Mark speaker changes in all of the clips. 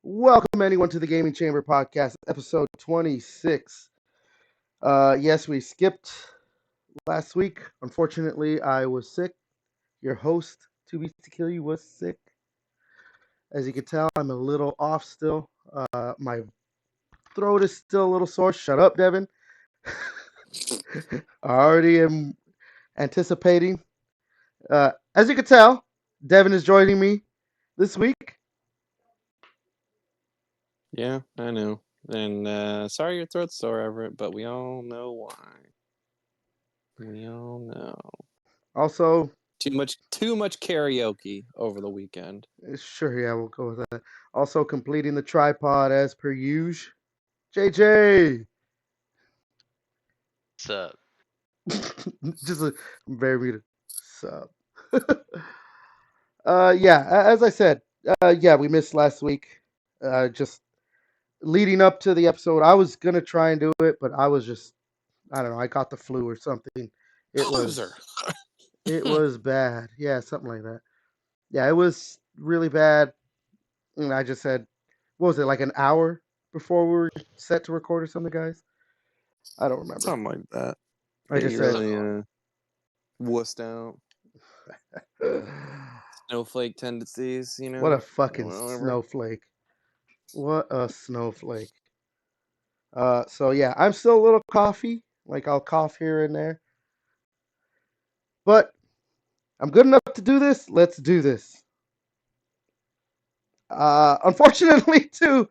Speaker 1: Welcome anyone to the Gaming Chamber Podcast, episode 26. Yes, we skipped last week. Unfortunately, I was sick. Your host, To Be To Kill You, was sick. As you can tell, I'm a little off still. My throat is still a little sore. Shut up, Devin. I already am anticipating. As you can tell, Devin is joining me this week.
Speaker 2: Yeah, I know. And sorry your throat's sore, Everett, but we all know why. We all know.
Speaker 1: Also,
Speaker 2: Too much karaoke over the weekend.
Speaker 1: sure, yeah, we'll go with that. Also, completing the tripod as per usual. JJ.
Speaker 3: What's up?
Speaker 1: Just a very muted sub. Yeah, as I said, yeah, we missed last week. Just leading up to the episode, I was gonna try and do it, but I was just, I don't know, I got the flu or something. It
Speaker 2: Loser.
Speaker 1: it was bad. Yeah, something like that. Yeah, it was really bad. And I just said, what was it, like an hour before we were set to record or something, guys? I don't remember.
Speaker 2: Something like that.
Speaker 1: I
Speaker 2: Yeah,
Speaker 1: just
Speaker 2: you
Speaker 1: said,
Speaker 2: really wussed out. Snowflake tendencies,
Speaker 1: what a fucking
Speaker 2: whatever.
Speaker 1: snowflake. What a snowflake. So yeah, I'm still a little coughy. Like I'll cough here and there. But I'm good enough to do this. Let's do this. Unfortunately, too,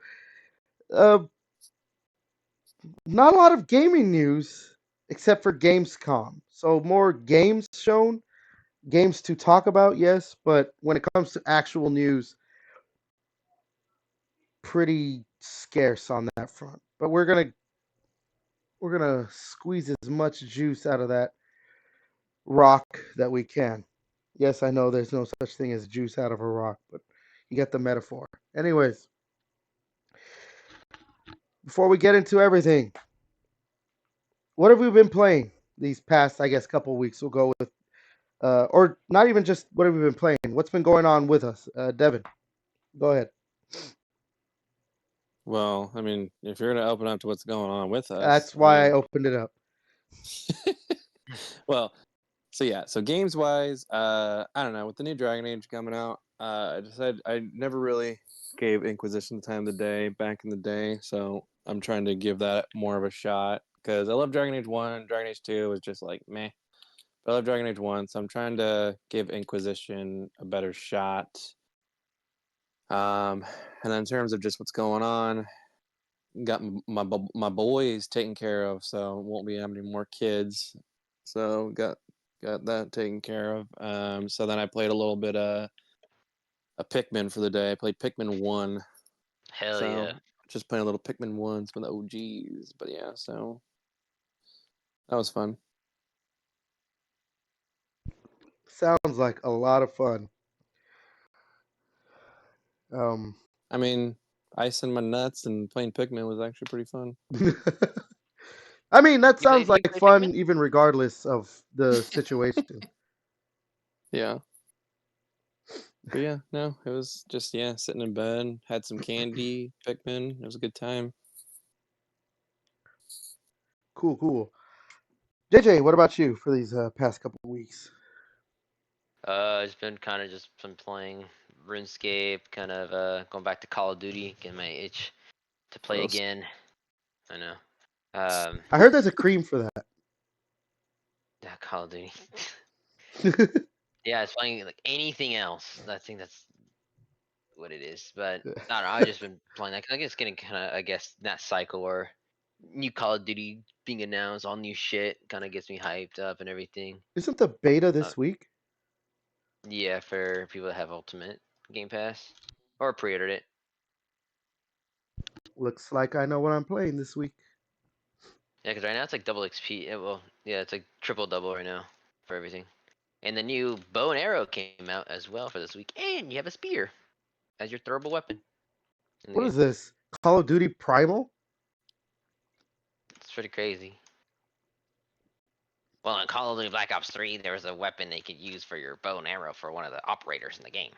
Speaker 1: uh, not a lot of gaming news except for GamesCom. So more games shown, games to talk about, yes, but when it comes to actual news, pretty scarce on that front. But we're gonna squeeze as much juice out of that rock that we can. Yes, I know there's no such thing as juice out of a rock, but you get the metaphor. Anyways, before we get into everything, what have we been playing these past, I guess, couple weeks? We'll go with, or not even just what have we been playing. What's been going on with us, Devin? Go ahead.
Speaker 2: Well, I mean, if you're gonna open up to what's going on with us,
Speaker 1: That's why I opened it up.
Speaker 2: well, so games wise, I don't know, with the new Dragon Age coming out, I decided I never really gave Inquisition the time of the day back in the day, so I'm trying to give that more of a shot because I love Dragon Age 1, Dragon Age 2 was just like meh. But I love Dragon Age 1, so I'm trying to give Inquisition a better shot. Um, and then in terms of just what's going on, got my boys taken care of, so won't be having any more kids. So got that taken care of. So then I played a little bit a Pikmin for the day. I played Pikmin 1.
Speaker 3: Hell
Speaker 2: So
Speaker 3: yeah.
Speaker 2: just playing a little Pikmin 1, some of the OGs. But yeah, so that was fun.
Speaker 1: Sounds like a lot of fun. Um,
Speaker 2: I mean, icing my nuts and playing Pikmin was actually pretty fun.
Speaker 1: I mean, that sounds
Speaker 3: You
Speaker 1: like
Speaker 3: play
Speaker 1: fun,
Speaker 3: Pikmin?
Speaker 1: even regardless of the situation.
Speaker 2: Yeah. But yeah, no, it was just sitting in bed, had some candy, Pikmin. It was a good time.
Speaker 1: Cool, cool. JJ, what about you for these past couple of weeks?
Speaker 3: It's been kind of just been playing RuneScape, kind of going back to Call of Duty, getting my itch to play
Speaker 2: Gross.
Speaker 3: again. I know. Um,
Speaker 1: I heard there's a cream for
Speaker 3: yeah, Call of Duty.
Speaker 1: that.
Speaker 3: Yeah, it's playing like anything else. I think that's what it is. But I don't know. I've just been playing that. I guess getting kind of, I guess, that cycle where new Call of Duty being announced, all new shit, kind of gets me hyped up and everything.
Speaker 1: Isn't the beta
Speaker 3: Uh,
Speaker 1: this week?
Speaker 3: yeah, for people that have Ultimate Game Pass or pre-ordered it.
Speaker 1: Looks like I know what I'm playing this week.
Speaker 3: Yeah, because right now it's like double XP. Well, yeah, it's like triple double right now for everything. And the new bow and arrow came out as well for this week, and you have a spear as your throwable weapon in the
Speaker 1: What
Speaker 3: game.
Speaker 1: is this? Call of Duty Primal?
Speaker 3: It's pretty crazy. Well, in Call of Duty Black Ops 3, there was a weapon they could use for your bow and arrow for one of the operators in the game.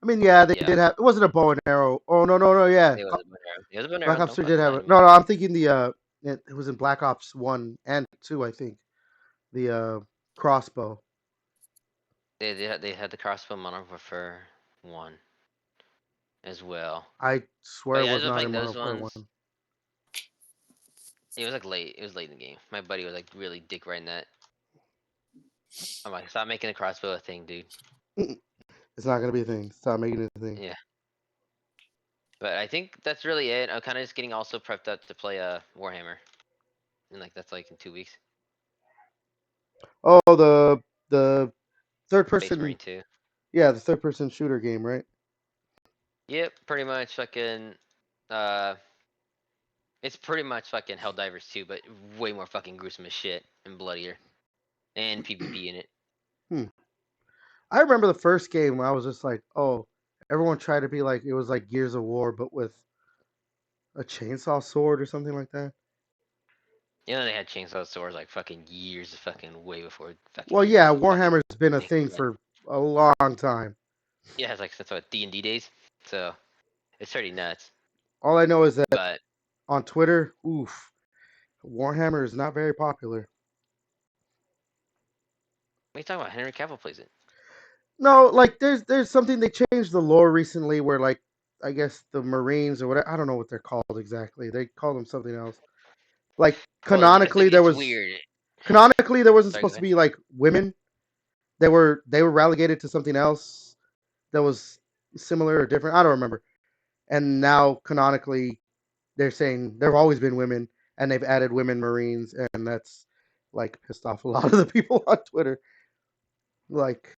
Speaker 1: I mean, yeah, they
Speaker 3: Yeah,
Speaker 1: did have. It wasn't a bow and arrow. Oh no, yeah.
Speaker 3: it was a bow and arrow. It was a bow and
Speaker 1: Black
Speaker 3: arrow.
Speaker 1: Ops
Speaker 3: Don't
Speaker 1: 3 did
Speaker 3: fucking
Speaker 1: have
Speaker 3: lie
Speaker 1: it.
Speaker 3: to me.
Speaker 1: No, I'm thinking the it was in Black Ops 1 and 2, I think. The crossbow.
Speaker 3: They had the crossbow Modern Warfare 1 as well.
Speaker 1: I
Speaker 3: But
Speaker 1: swear it
Speaker 3: yeah, I
Speaker 1: was
Speaker 3: was
Speaker 1: not
Speaker 3: playing
Speaker 1: in Modern
Speaker 3: those
Speaker 1: Warfare
Speaker 3: ones.
Speaker 1: 1.
Speaker 3: It was like late. It was late in the game. My buddy was like really dick riding that. I'm like, stop making the crossbow a thing, dude.
Speaker 1: It's not gonna be a thing. Stop making it a thing.
Speaker 3: Yeah. But I think that's really it. I'm kind of just getting also prepped up to play Warhammer, and like that's like in 2 weeks.
Speaker 1: Oh, the third
Speaker 3: Space
Speaker 1: person.
Speaker 3: Marine 2.
Speaker 1: Yeah, the third person shooter game, right?
Speaker 3: Yep, pretty much fucking. Uh, it's pretty much fucking Helldivers 2, but way more fucking gruesome as shit and bloodier, and PvP in it.
Speaker 1: I remember the first game. I was just like, oh, everyone tried to be like it was like Gears of War, but with a chainsaw sword or something like that.
Speaker 3: You know they had chainsaw swords like fucking years, fucking way before
Speaker 1: Well,
Speaker 3: fucking
Speaker 1: yeah,
Speaker 3: fucking
Speaker 1: Warhammer's been a
Speaker 3: things
Speaker 1: thing
Speaker 3: like that.
Speaker 1: for a long time.
Speaker 3: Yeah, it's like since what D&D days, so it's pretty nuts.
Speaker 1: All I know is that
Speaker 3: But
Speaker 1: on Twitter, oof, Warhammer is not very popular.
Speaker 3: what are you talking about? Henry Cavill plays it.
Speaker 1: No, like there's something they changed the lore recently where like I guess the Marines or whatever I don't know what they're called exactly. They call them something else. Like
Speaker 3: Well, it's like
Speaker 1: canonically
Speaker 3: it's weird.
Speaker 1: there wasn't
Speaker 3: Sorry, go
Speaker 1: supposed to
Speaker 3: ahead.
Speaker 1: be like women. They were relegated to something else that was similar or different. I don't remember. And now canonically they're saying there've always been women and they've added women Marines and that's like pissed off a lot of the people on Twitter. Like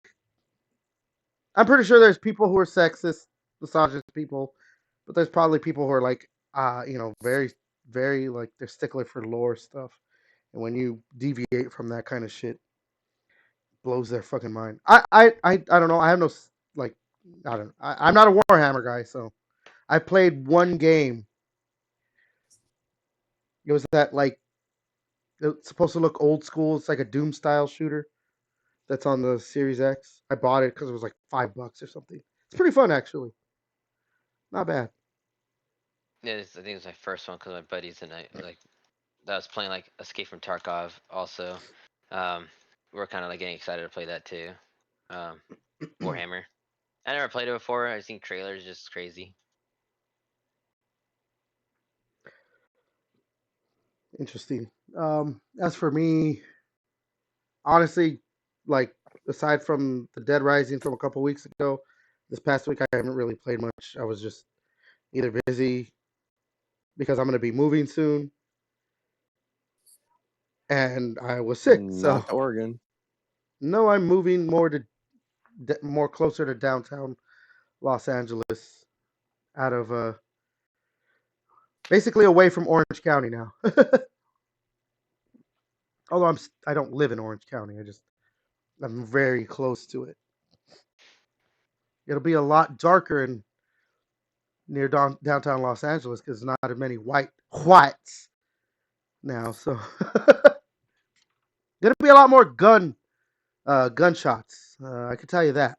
Speaker 1: I'm pretty sure there's people who are sexist, misogynist people, but there's probably people who are like, very, very like they're stickler for lore stuff, and when you deviate from that kind of shit, blows their fucking mind. I don't know. I have no like, I don't. I'm not a Warhammer guy, so I played one game. It was that like it's supposed to look old school. It's like a Doom style shooter that's on the Series X. I bought it because it was like $5 or something. It's pretty fun actually. Not bad.
Speaker 3: Yeah, I think it was my first one because my buddies and I like that was playing like Escape from Tarkov also. Um, we're kind of like getting excited to play that too. Warhammer. I never played it before. I've seen trailers, just crazy.
Speaker 1: Interesting. As for me, honestly, like aside from the Dead Rising from a couple weeks ago, this past week I haven't really played much. I was just either busy because I'm going to be moving soon, and I was sick. So
Speaker 2: Not to Oregon.
Speaker 1: no, I'm moving more closer to downtown Los Angeles, out of basically away from Orange County now. Although I don't live in Orange County, I'm very close to it. It'll be a lot darker and near downtown Los Angeles because there's not as many whites now. So there'll be a lot more gunshots. I can tell you that.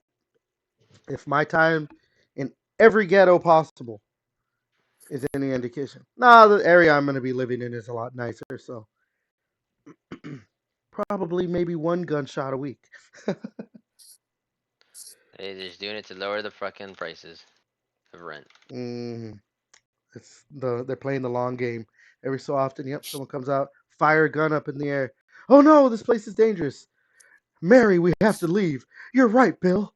Speaker 1: If my time in every ghetto possible is any indication. Nah, the area I'm going to be living in is a lot nicer. So probably maybe one gunshot a week.
Speaker 3: They're just doing it to lower the fucking prices of rent.
Speaker 1: Mm, they're playing the long game. Every so often, yep, someone comes out, fire a gun up in the air. Oh no, this place is dangerous. Mary, we have to leave. You're right, Bill.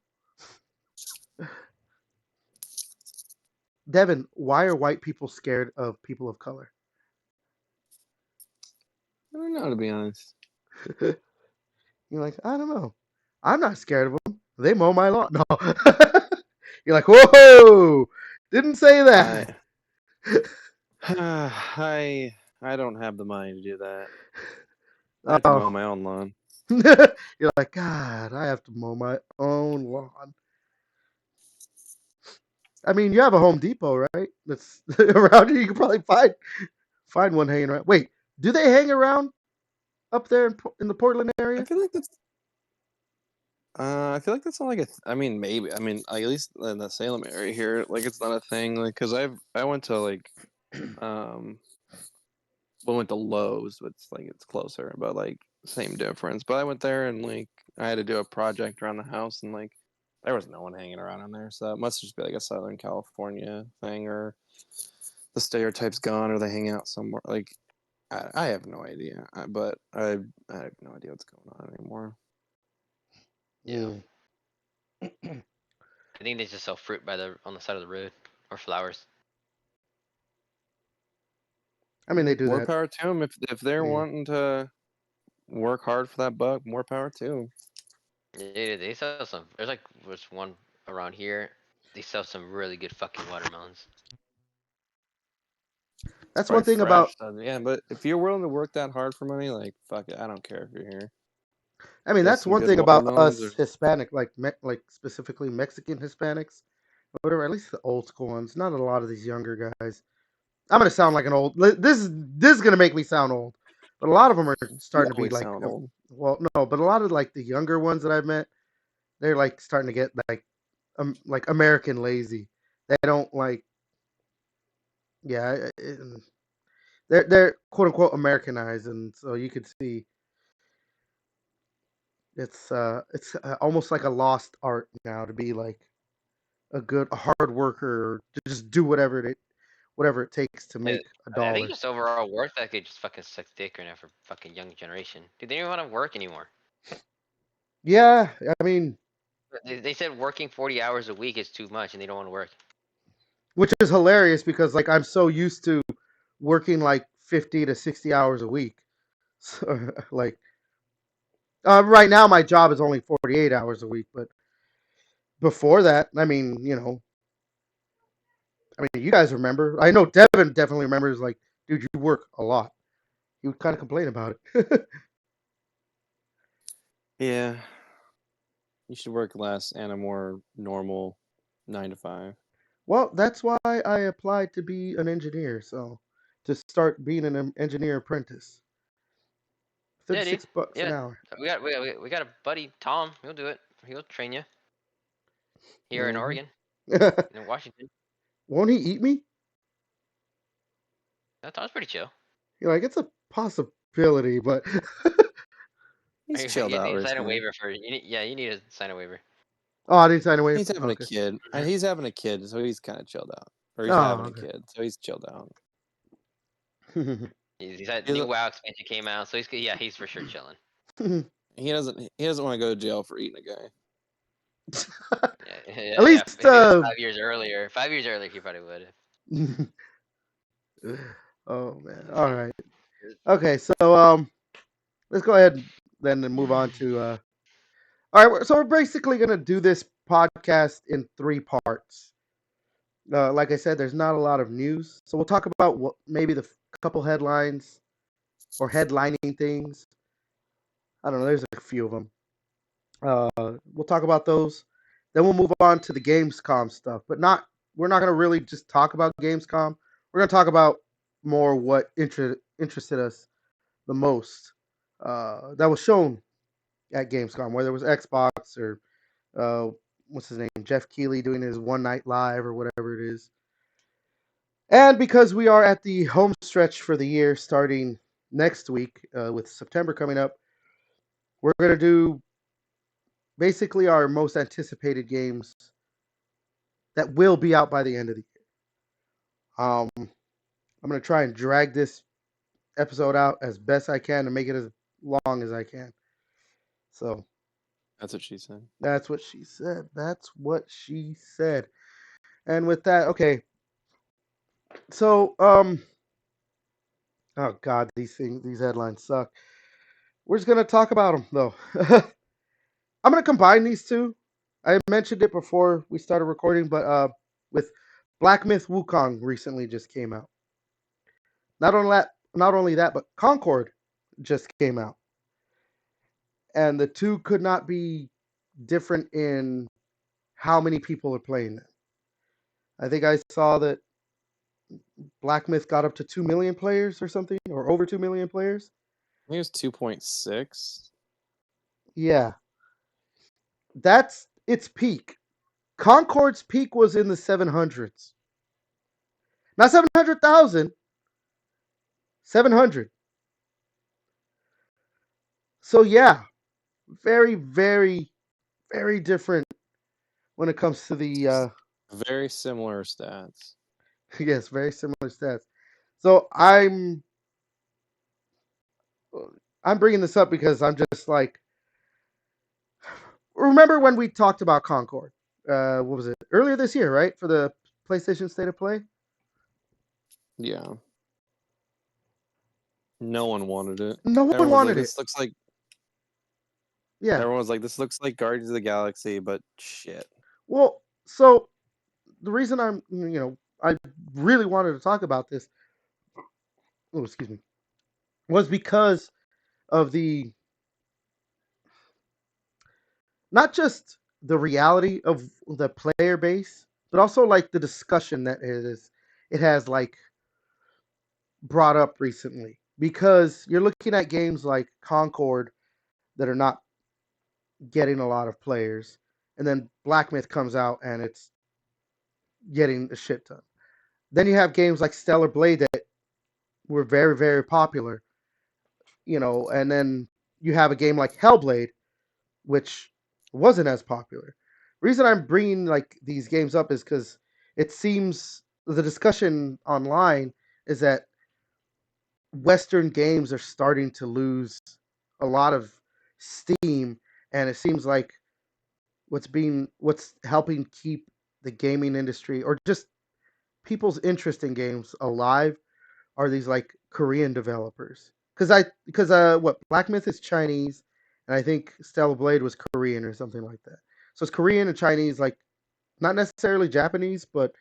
Speaker 1: Devin, why are white people scared of people of color?
Speaker 2: I don't know, to be honest.
Speaker 1: You're like, I don't know. I'm not scared of them. They mow my lawn. No. You're like, whoa! Didn't say that.
Speaker 2: I don't have the money to do that. I have to mow my own lawn.
Speaker 1: You're like, God, I have to mow my own lawn. I mean, you have a Home Depot, right? That's around here. You can probably find one hanging around. Wait, do they hang around up there in the Portland
Speaker 2: I
Speaker 1: area?
Speaker 2: feel like that's. I feel like that's not like I mean, maybe. I mean, at least in the Salem area here, like it's not a thing. Like, cause I went to like, we went to Lowe's, which like it's closer, but like same difference. But I went there and like I had to do a project around the house, and like there was no one hanging around in there, so it must just be like a Southern California thing, or the stereotype's gone, or they hang out somewhere. Like I have no idea, but I have no idea what's going on anymore.
Speaker 3: Yeah. I think they just sell fruit on the side of the road or flowers.
Speaker 1: I mean, they do
Speaker 2: More
Speaker 1: that.
Speaker 2: power to them if they're
Speaker 1: Yeah.
Speaker 2: wanting to work hard for that buck. More power to them.
Speaker 3: They sell some. There's like there's one around here. They sell some really good fucking watermelons.
Speaker 1: That's one
Speaker 2: Probably
Speaker 1: thing
Speaker 2: fresh.
Speaker 1: about.
Speaker 2: So, yeah, but if you're willing to work that hard for money, like fuck it, I don't care if you're here.
Speaker 1: I mean,
Speaker 2: Got
Speaker 1: that's
Speaker 2: some
Speaker 1: one
Speaker 2: good
Speaker 1: thing about
Speaker 2: watermelons.
Speaker 1: us Hispanic, like specifically Mexican Hispanics, whatever. At least the old school ones. Not a lot of these younger guys. I'm gonna sound like an old. This is gonna make me sound old, but a lot of them are
Speaker 2: You
Speaker 1: starting to be
Speaker 2: always
Speaker 1: like.
Speaker 2: sound old.
Speaker 1: Well, no, but a lot of like the younger ones that I've met, they're like starting to get like American lazy. They don't like. Yeah, they're quote unquote Americanized, and so you could see it's almost like a lost art now to be like a hard worker, or to just do whatever it takes to make a
Speaker 3: I think
Speaker 1: dollar.
Speaker 3: just overall work ethic just fucking sucks dick right now for fucking young generation. Dude, they don't even want to work anymore.
Speaker 1: Yeah, I mean,
Speaker 3: They said working 40 hours a week is too much, and they don't want to work.
Speaker 1: which is hilarious because like I'm so used to working like 50 to 60 hours a week. So, like right now my job is only 48 hours a week, but before that, I mean, you guys remember. I know Devin definitely remembers like, dude, you work a lot. He would kind of complain about it.
Speaker 2: Yeah, you should work less and a more normal 9 to 5.
Speaker 1: Well, that's why I applied to be an engineer, so to start being an engineer apprentice.
Speaker 3: Yeah, dude.
Speaker 1: $36 an
Speaker 3: Yeah,
Speaker 1: hour.
Speaker 3: we got a buddy Tom. He'll do it. He'll train you here in Oregon, in Washington.
Speaker 1: Won't he eat me?
Speaker 3: That Tom's pretty chill.
Speaker 1: You're like, it's a possibility, but
Speaker 2: He's
Speaker 3: You
Speaker 2: chilled out
Speaker 3: need to sign a
Speaker 2: recently.
Speaker 3: waiver for. You need to sign a waiver.
Speaker 1: oh, I didn't sign away.
Speaker 2: He's having a
Speaker 1: Okay.
Speaker 2: kid.
Speaker 3: Mhm.
Speaker 2: He's having a kid, so he's kind of chilled out. Or he's
Speaker 1: Oh,
Speaker 2: having a
Speaker 1: okay.
Speaker 2: kid, so he's chilled out.
Speaker 3: He's had
Speaker 2: He's
Speaker 3: new
Speaker 2: a-
Speaker 3: WoW expansion came out, so he's for sure chilling.
Speaker 2: He doesn't want to go to jail for eating a guy.
Speaker 3: Yeah,
Speaker 1: At least,
Speaker 3: if it was 5 years earlier, he probably would.
Speaker 1: oh man. All right. Okay, so let's go ahead then and move on to all right, so we're basically gonna do this podcast in 3 parts. Like I said, there's not a lot of news, so we'll talk about what maybe the couple headlines or headlining things. I don't know. There's a few of them. We'll talk about those. Then we'll move on to the Gamescom stuff, but we're not gonna really just talk about Gamescom. We're gonna talk about more what interested us the most that was shown at Gamescom, whether it was Xbox or what's his name, Jeff Keighley doing his one night live or whatever it is. And because we are at the home stretch for the year, starting next week with September coming up, we're gonna do basically our most anticipated games that will be out by the end of the year. I'm gonna try and drag this episode out as best I can to make it as long as I can. So
Speaker 2: That's what she said.
Speaker 1: that's what she said. That's what she said. And with that, okay. So oh god, these headlines suck. We're just gonna talk about them though. I'm gonna combine these two. I mentioned it before we started recording, but with Black Myth Wukong recently just came out. Not only that, but Concord just came out, and the two could not be different in how many people are playing them. I think I saw that Black Myth got up to 2 million players or something, or over 2 million players.
Speaker 2: I think it was 2.6.
Speaker 1: Yeah. That's its peak. Concord's peak was in the 700s. Not 700,000, 700. So yeah, very, very, very different when it comes to the
Speaker 2: Very similar stats.
Speaker 1: yes, very similar stats. So I'm bringing this up because I'm just like, remember when we talked about Concord? What was it? Earlier this year, right? For the PlayStation State of Play?
Speaker 2: Yeah. No one wanted it.
Speaker 1: No one
Speaker 2: Everyone was like,
Speaker 1: wanted it.
Speaker 2: this looks like.
Speaker 1: Yeah.
Speaker 2: Everyone was like, this looks like Guardians of the Galaxy, but shit.
Speaker 1: Well, so the reason I really wanted to talk about this, oh, excuse me, was because of the, not just the reality of the player base, but also like the discussion that it has like brought up recently. Because you're looking at games like Concord that are not getting a lot of players, and then Black Myth comes out and it's getting a shit ton. Then you have games like Stellar Blade that were very, very popular, and then you have a game like Hellblade, which wasn't as popular. Reason I'm bringing like these games up is because it seems the discussion online is that Western games are starting to lose a lot of steam, and it seems like what's helping keep the gaming industry or just people's interest in games alive are these like Korean developers. Because what Black Myth is Chinese, and I think Stellar Blade was Korean or something like that. So it's Korean and Chinese, like not necessarily Japanese, but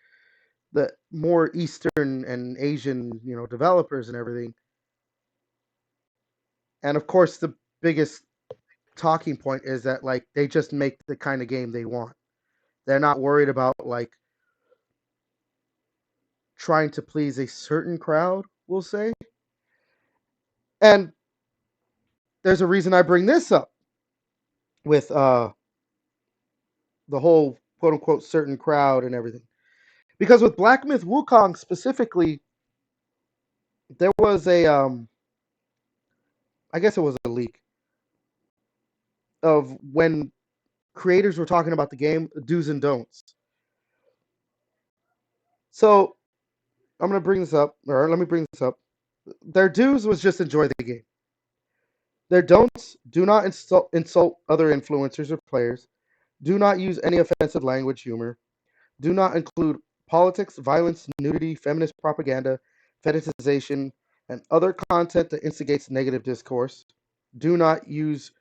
Speaker 1: the more Eastern and Asian, developers and everything. And of course, the biggest talking point is that like they just make the kind of game they want. They're not worried about like trying to please a certain crowd, we'll say. And there's a reason I bring this up with the whole quote unquote certain crowd and everything. Because with Black Myth Wukong specifically, there was a I guess it was a leak of when creators were talking about the game do's and don'ts. So I'm gonna bring this up, or let me bring this up. Their do's was just enjoy the game. Their don'ts: do not insult other influencers or players. Do not use any offensive language, humor. Do not include politics, violence, nudity, feminist propaganda, fetishization, and other content that instigates negative discourse. Do not use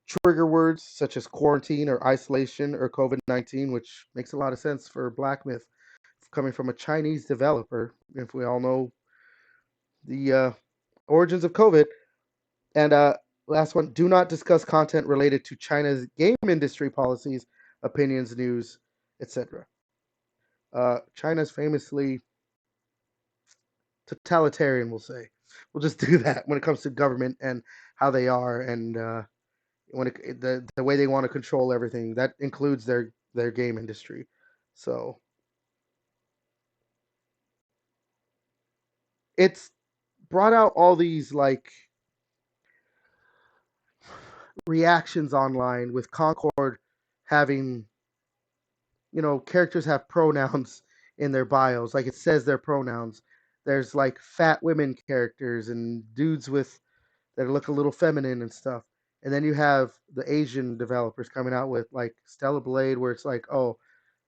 Speaker 1: trigger words such as quarantine or isolation or COVID-19, which makes a lot of sense for Black Myth coming from a Chinese developer, if we all know the origins of COVID. And last one, do not discuss content related to China's game industry policies, opinions, news, etc. China's famously totalitarian, we'll say. We'll just do that when it comes to government and how they are, and the way they want to control everything. That includes their game industry. So it's brought out all these like reactions online with Concord having, characters have pronouns in their bios, like it says their pronouns. There's like fat women characters and dudes with that look a little feminine and stuff. And then you have the Asian developers coming out with like Stellar Blade, where it's like, oh,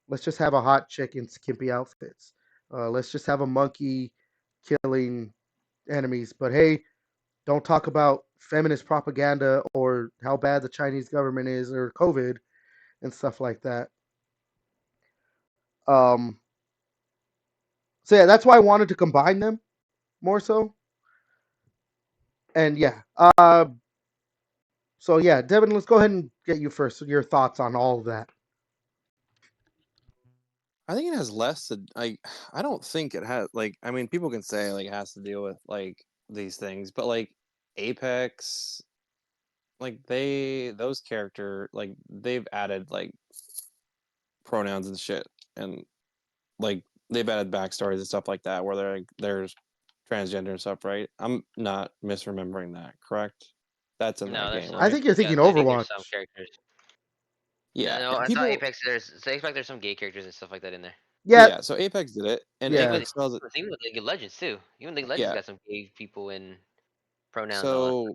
Speaker 1: let's just have a hot chick in skimpy outfits. Let's just have a monkey killing enemies. But hey, don't talk about feminist propaganda or how bad the Chinese government is or COVID and stuff like that. Um, so yeah, that's why I wanted to combine them more so. And yeah, so yeah, Devin, let's go ahead and get you first. Your thoughts on all of that.
Speaker 2: I think it has less to I don't think it has like I mean people can say like it has to deal with like these things, but like Apex like those character like they've added like pronouns and shit, and like they've added backstories and stuff like that where there's transgender and stuff, right? I'm not misremembering that, correct? That's in
Speaker 3: No,
Speaker 2: that
Speaker 3: there's
Speaker 2: game,
Speaker 3: some.
Speaker 1: I
Speaker 2: right?
Speaker 1: think you're
Speaker 3: Yeah,
Speaker 1: thinking
Speaker 3: I think there's some
Speaker 1: Overwatch.
Speaker 3: characters.
Speaker 2: Yeah,
Speaker 3: No, I thought
Speaker 2: people.
Speaker 3: Apex. There's some gay characters and stuff like that in there.
Speaker 1: Yeah,
Speaker 2: Yeah, so Apex did it, and
Speaker 3: Even
Speaker 1: yeah.
Speaker 3: with
Speaker 2: Apex knows it.
Speaker 3: even with League of Legends too. Even League of Legends
Speaker 2: Yeah,
Speaker 3: got some gay people and pronouns and all that.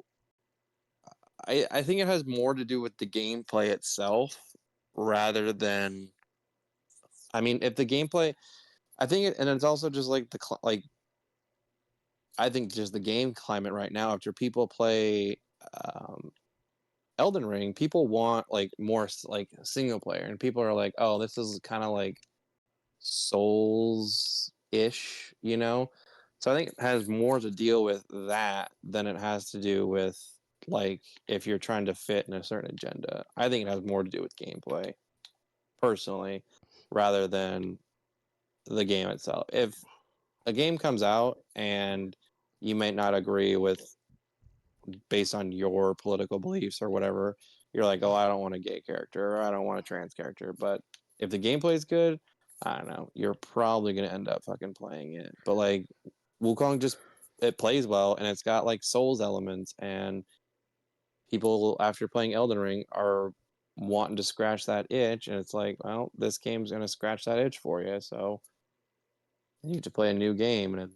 Speaker 2: so I think it has more to do with the gameplay itself rather than. I mean, if the gameplay, I think it, and it's also just like like I think just the game climate right now. After people play um, Elden Ring, people want like more like single player, and people are like, oh, this is kind of like Souls ish, you know? So I think it has more to deal with that than it has to do with like if you're trying to fit in a certain agenda. I think it has more to do with gameplay, personally, rather than the game itself. If a game comes out and you might not agree with based on your political beliefs or whatever, you're like, oh, I don't want a gay character or I don't want a trans character. But if the gameplay is good, I don't know, you're probably gonna end up fucking playing it. But like Wukong just it plays well and it's got like Souls elements and people after playing Elden Ring are wanting to scratch that itch and it's like, well, this game's gonna scratch that itch for you, so you need to play a new game and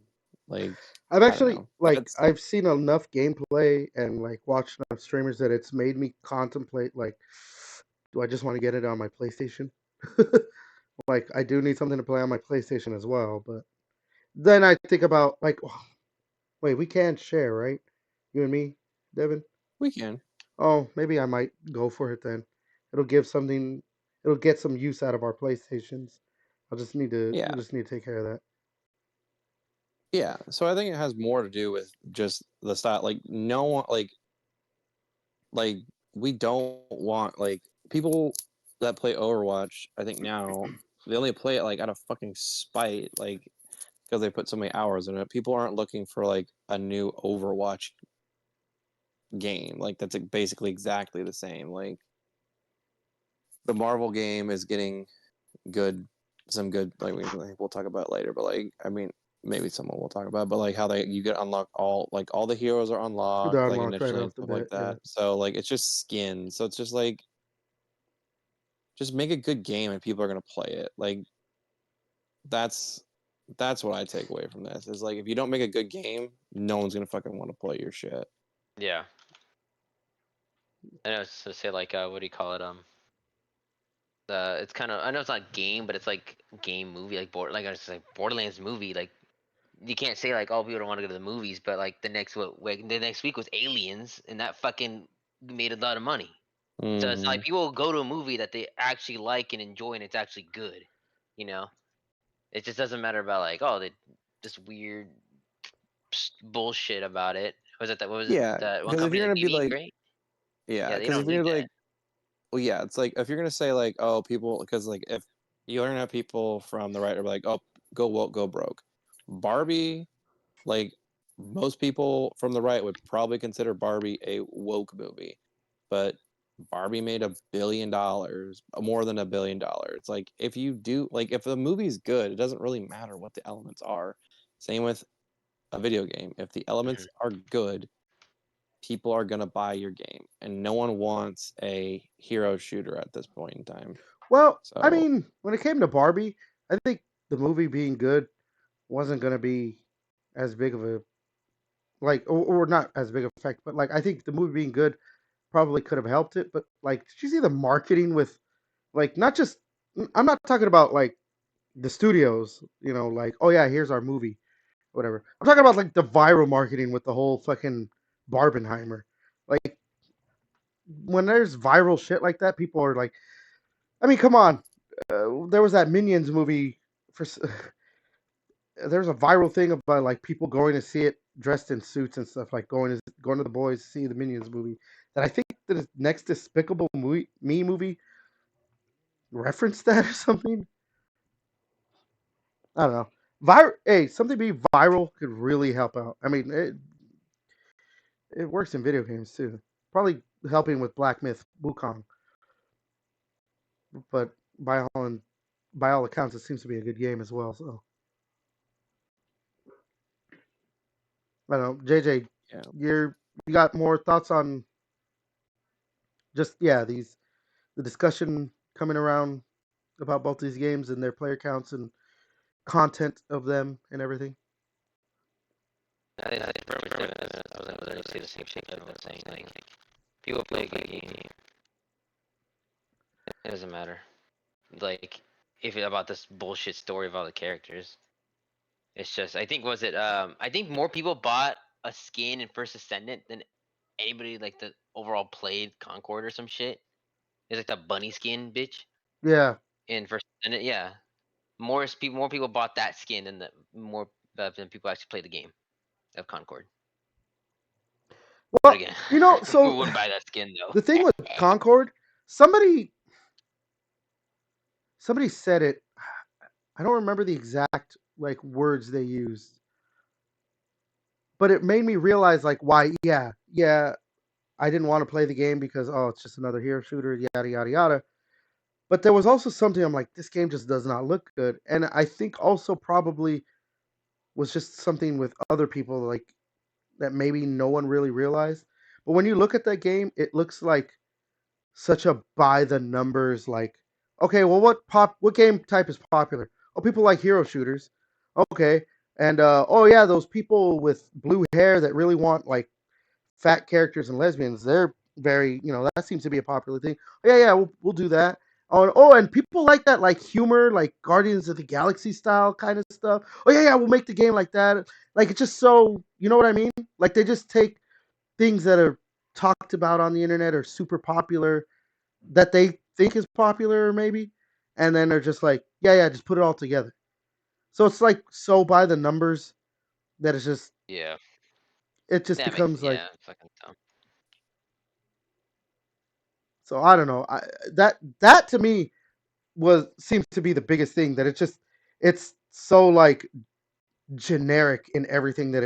Speaker 2: like
Speaker 1: I've
Speaker 2: I don't
Speaker 1: actually
Speaker 2: know.
Speaker 1: like
Speaker 2: That's
Speaker 1: I've seen enough gameplay and like watched enough streamers that it's made me contemplate like, do I just want to get it on my PlayStation? Like I do need something to play on my PlayStation as well, but then I think about like, wait, we can't share, right? You and me, Devin.
Speaker 2: we can.
Speaker 1: Oh, maybe I might go for it then. It'll give something. It'll get some use out of our PlayStations.
Speaker 2: Yeah.
Speaker 1: We'll just need to take care of that.
Speaker 2: Yeah, so I think it has more to do with just the style. Like no one, like we don't want like people that play Overwatch. I think now they only play it like out of fucking spite, like because they put so many hours in it. People aren't looking for like a new Overwatch game. Like that's like, basically exactly the same. Like the Marvel game is getting good, some good. Like we'll talk about it later, but like I mean maybe someone will talk about, but like how they you get unlock all the heroes are
Speaker 1: The
Speaker 2: unlocked like
Speaker 1: unlock right
Speaker 2: initially and
Speaker 1: off the
Speaker 2: stuff like
Speaker 1: bat, yeah.
Speaker 2: that. So like it's just skin. So it's just like just make a good game and people are gonna play it. Like that's that's what I take away from this. Is like if you don't make a good game, no one's gonna fucking want to play your shit.
Speaker 3: Yeah. I know it's to say like what do you call it? It's kind of I know it's not game, but it's like game movie like I was like Borderlands movie. Like you can't say like oh people don't want to go to the movies, but like the next week was Aliens, and that fucking made a lot of money. So it's
Speaker 2: Mm-hmm.
Speaker 3: like people will go to a movie that they actually like and enjoy, and it's actually good. You know, it just doesn't matter about like oh they this weird bullshit about it. Was it that what was it
Speaker 2: Yeah,
Speaker 3: that one
Speaker 2: because if
Speaker 3: company
Speaker 2: you're
Speaker 3: like
Speaker 2: gonna be
Speaker 3: BB
Speaker 2: like,
Speaker 3: right?
Speaker 2: yeah,
Speaker 3: Yeah, they
Speaker 2: because if
Speaker 3: don't do
Speaker 2: you're
Speaker 3: that.
Speaker 2: like, well, yeah, it's like if you're gonna say like, oh, people, because like if you're gonna have people from the right are like, oh, go woke, go broke. Barbie, like most people from the right would probably consider Barbie a woke movie, but Barbie made $1 billion, more than $1 billion. Like if you do, like if the movie's good, it doesn't really matter what the elements are. Same with a video game. If the elements
Speaker 3: Mhm.
Speaker 2: are good, people are gonna buy your game, and no one wants a hero shooter at this point in time.
Speaker 1: Well, I
Speaker 2: So
Speaker 1: mean, when it came to Barbie, I think the movie being good wasn't gonna be as big of a like, or not as big of effect, but like I think the movie being good probably could have helped it. But like, did you see the marketing with like not just? I'm not talking about like the studios, like oh yeah, here's our movie, whatever. I'm talking about like the viral marketing with the whole fucking Barbenheimer. Like when there's viral shit like that, people are like, I mean, come on. There was that Minions movie for. There's a viral thing about like people going to see it dressed in suits and stuff, like going to the boys to see the Minions movie. That I think the next Despicable Me movie referenced that or something. I don't know. Hey, something being viral could really help out. I mean, it works in video games too. probably helping with Black Myth Wukong. But by all accounts, it seems to be a good game as well. So I don't know, JJ,
Speaker 2: Yeah.
Speaker 1: you got more thoughts on just the discussion coming around about both these games and their player counts and content of them and everything?
Speaker 3: I think that's pretty much it. I was literally say the same shit that I was saying. Like, people play a good game. It doesn't matter. Like, if it's about this bullshit story of all the characters. It's just, I think, I think more people bought a skin in First Ascendant than anybody, like, the overall played Concord or some shit. It's like the bunny skin, bitch,
Speaker 1: Yeah.
Speaker 3: in First Ascendant. Yeah. More people bought that skin than people actually played the game of Concord. But
Speaker 1: Well,
Speaker 3: again,
Speaker 1: so
Speaker 3: who wouldn't buy that skin though?
Speaker 1: the thing with Concord, somebody said it. I don't remember the exact like words they used, but it made me realize like why. Yeah, I didn't want to play the game because it's just another hero shooter, yada yada yada. But there was also something I'm like, this game just does not look good, and I think also probably was just something with other people like that maybe no one really realized. But when you look at that game, it looks like such a by the numbers like, okay, well what game type is popular? Oh, people like hero shooters. Okay. And oh yeah, those people with blue hair that really want like fat characters and lesbians, they're very, that seems to be a popular thing. Oh, yeah, we'll do that. Oh, and people like that, like humor, like Guardians of the Galaxy style kind of stuff. Oh, yeah, we'll make the game like that. Like, it's just so, you know what I mean? Like, they just take things that are talked about on the internet or super popular that they think is popular, maybe, and then they're just like, yeah, just put it all together. So it's like so by the numbers that it's just,
Speaker 3: Yeah.
Speaker 1: it just
Speaker 3: That makes
Speaker 1: becomes like,
Speaker 3: fucking dumb.
Speaker 1: so I don't know. That to me seems to be the biggest thing, that it's so like generic in everything that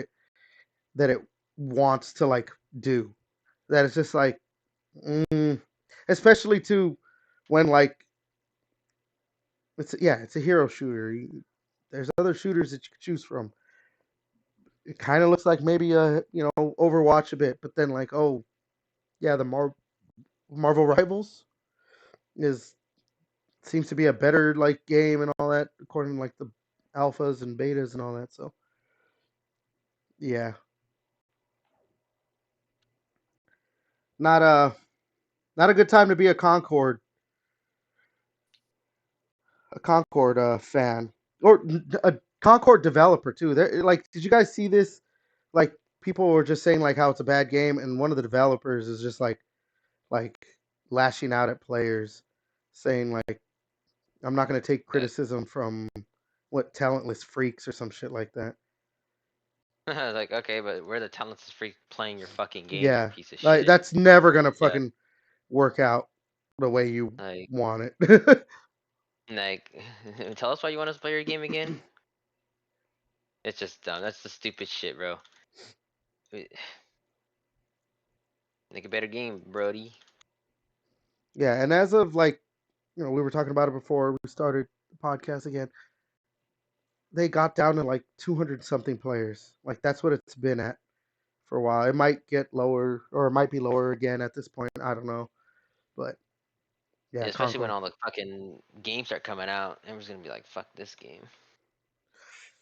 Speaker 1: it wants to like do, that it's just like especially to when like it's a hero shooter. There's other shooters that you could choose from. It kind of looks like maybe a Overwatch a bit, but then like, oh yeah, the Marvel Rivals is seems to be a better like game and all that, according to like the alphas and betas and all that. So yeah, not a good time to be a Concord fan, or a Concord developer too. Like, did you guys see this? Like, people were just saying like how it's a bad game, and one of the developers is just like lashing out at players, saying like, I'm not going to take criticism from what talentless freaks or some shit like that.
Speaker 3: Like, okay, but we're the talented freak playing your fucking game, you
Speaker 1: Yeah,
Speaker 3: piece of
Speaker 1: like
Speaker 3: shit.
Speaker 1: that's never gonna
Speaker 3: Yeah.
Speaker 1: fucking work out the way you
Speaker 3: Like,
Speaker 1: want it.
Speaker 3: tell us why you want us to play your game again. It's just dumb. That's the stupid shit, bro. Make a better game, Brody.
Speaker 1: Yeah, and as of like, we were talking about it before we started the podcast again. They got down to like 200 something players. Like, that's what it's been at for a while. It might get lower, or it might be lower again at this point. I don't know, but yeah,
Speaker 3: Especially when
Speaker 1: Concord.
Speaker 3: all the fucking games start coming out, everyone's gonna be like, "Fuck this game."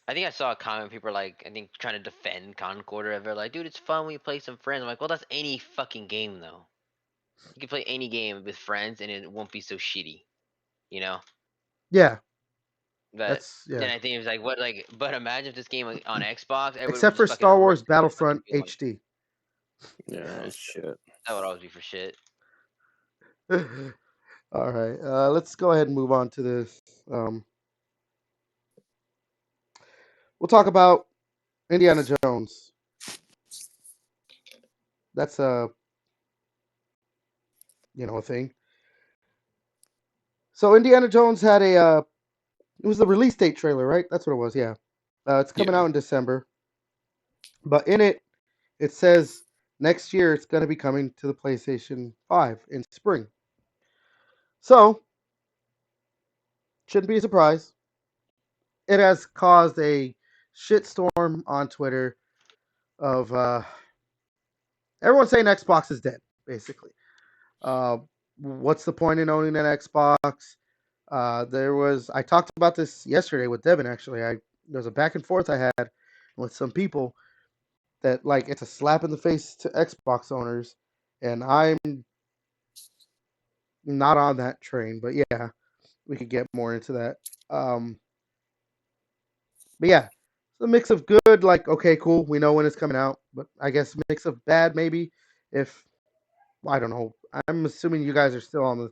Speaker 3: I think I saw a comment. People are like, I think trying to defend Concord or whatever. Like, dude, it's fun when you play some friends. I'm like, well, that's any fucking game though. You can play any game with friends and it won't be so shitty, you know.
Speaker 1: Yeah,
Speaker 3: But
Speaker 1: yeah.
Speaker 3: then I think it was like, what, like, but imagine if this game on Xbox, everybody would
Speaker 1: Except
Speaker 3: just
Speaker 1: for
Speaker 3: fucking
Speaker 1: Star
Speaker 3: rip
Speaker 1: Wars
Speaker 3: it and fucking
Speaker 1: Battlefront
Speaker 3: be like,
Speaker 1: HD.
Speaker 2: Yeah, it's shit.
Speaker 3: that would always be for shit.
Speaker 1: All right, let's go ahead and move on to this. We'll talk about Indiana Jones. That's a thing. So Indiana Jones had it was the release date trailer, right? That's what it was. Yeah, it's coming
Speaker 2: Yeah.
Speaker 1: out in December. But in it, it says next year it's going to be coming to the PlayStation 5 in spring. So, shouldn't be a surprise. It has caused a shitstorm on Twitter of everyone saying Xbox is dead, basically. What's the point in owning an Xbox? I talked about this yesterday with Devin, actually. There was a back and forth I had with some people that, like, it's a slap in the face to Xbox owners, and I'm not on that train, but yeah, we could get more into that. But yeah, it's a mix of good, like, okay, cool, we know when it's coming out, but I guess a mix of bad, maybe, if, I don't know. I'm assuming you guys are still on the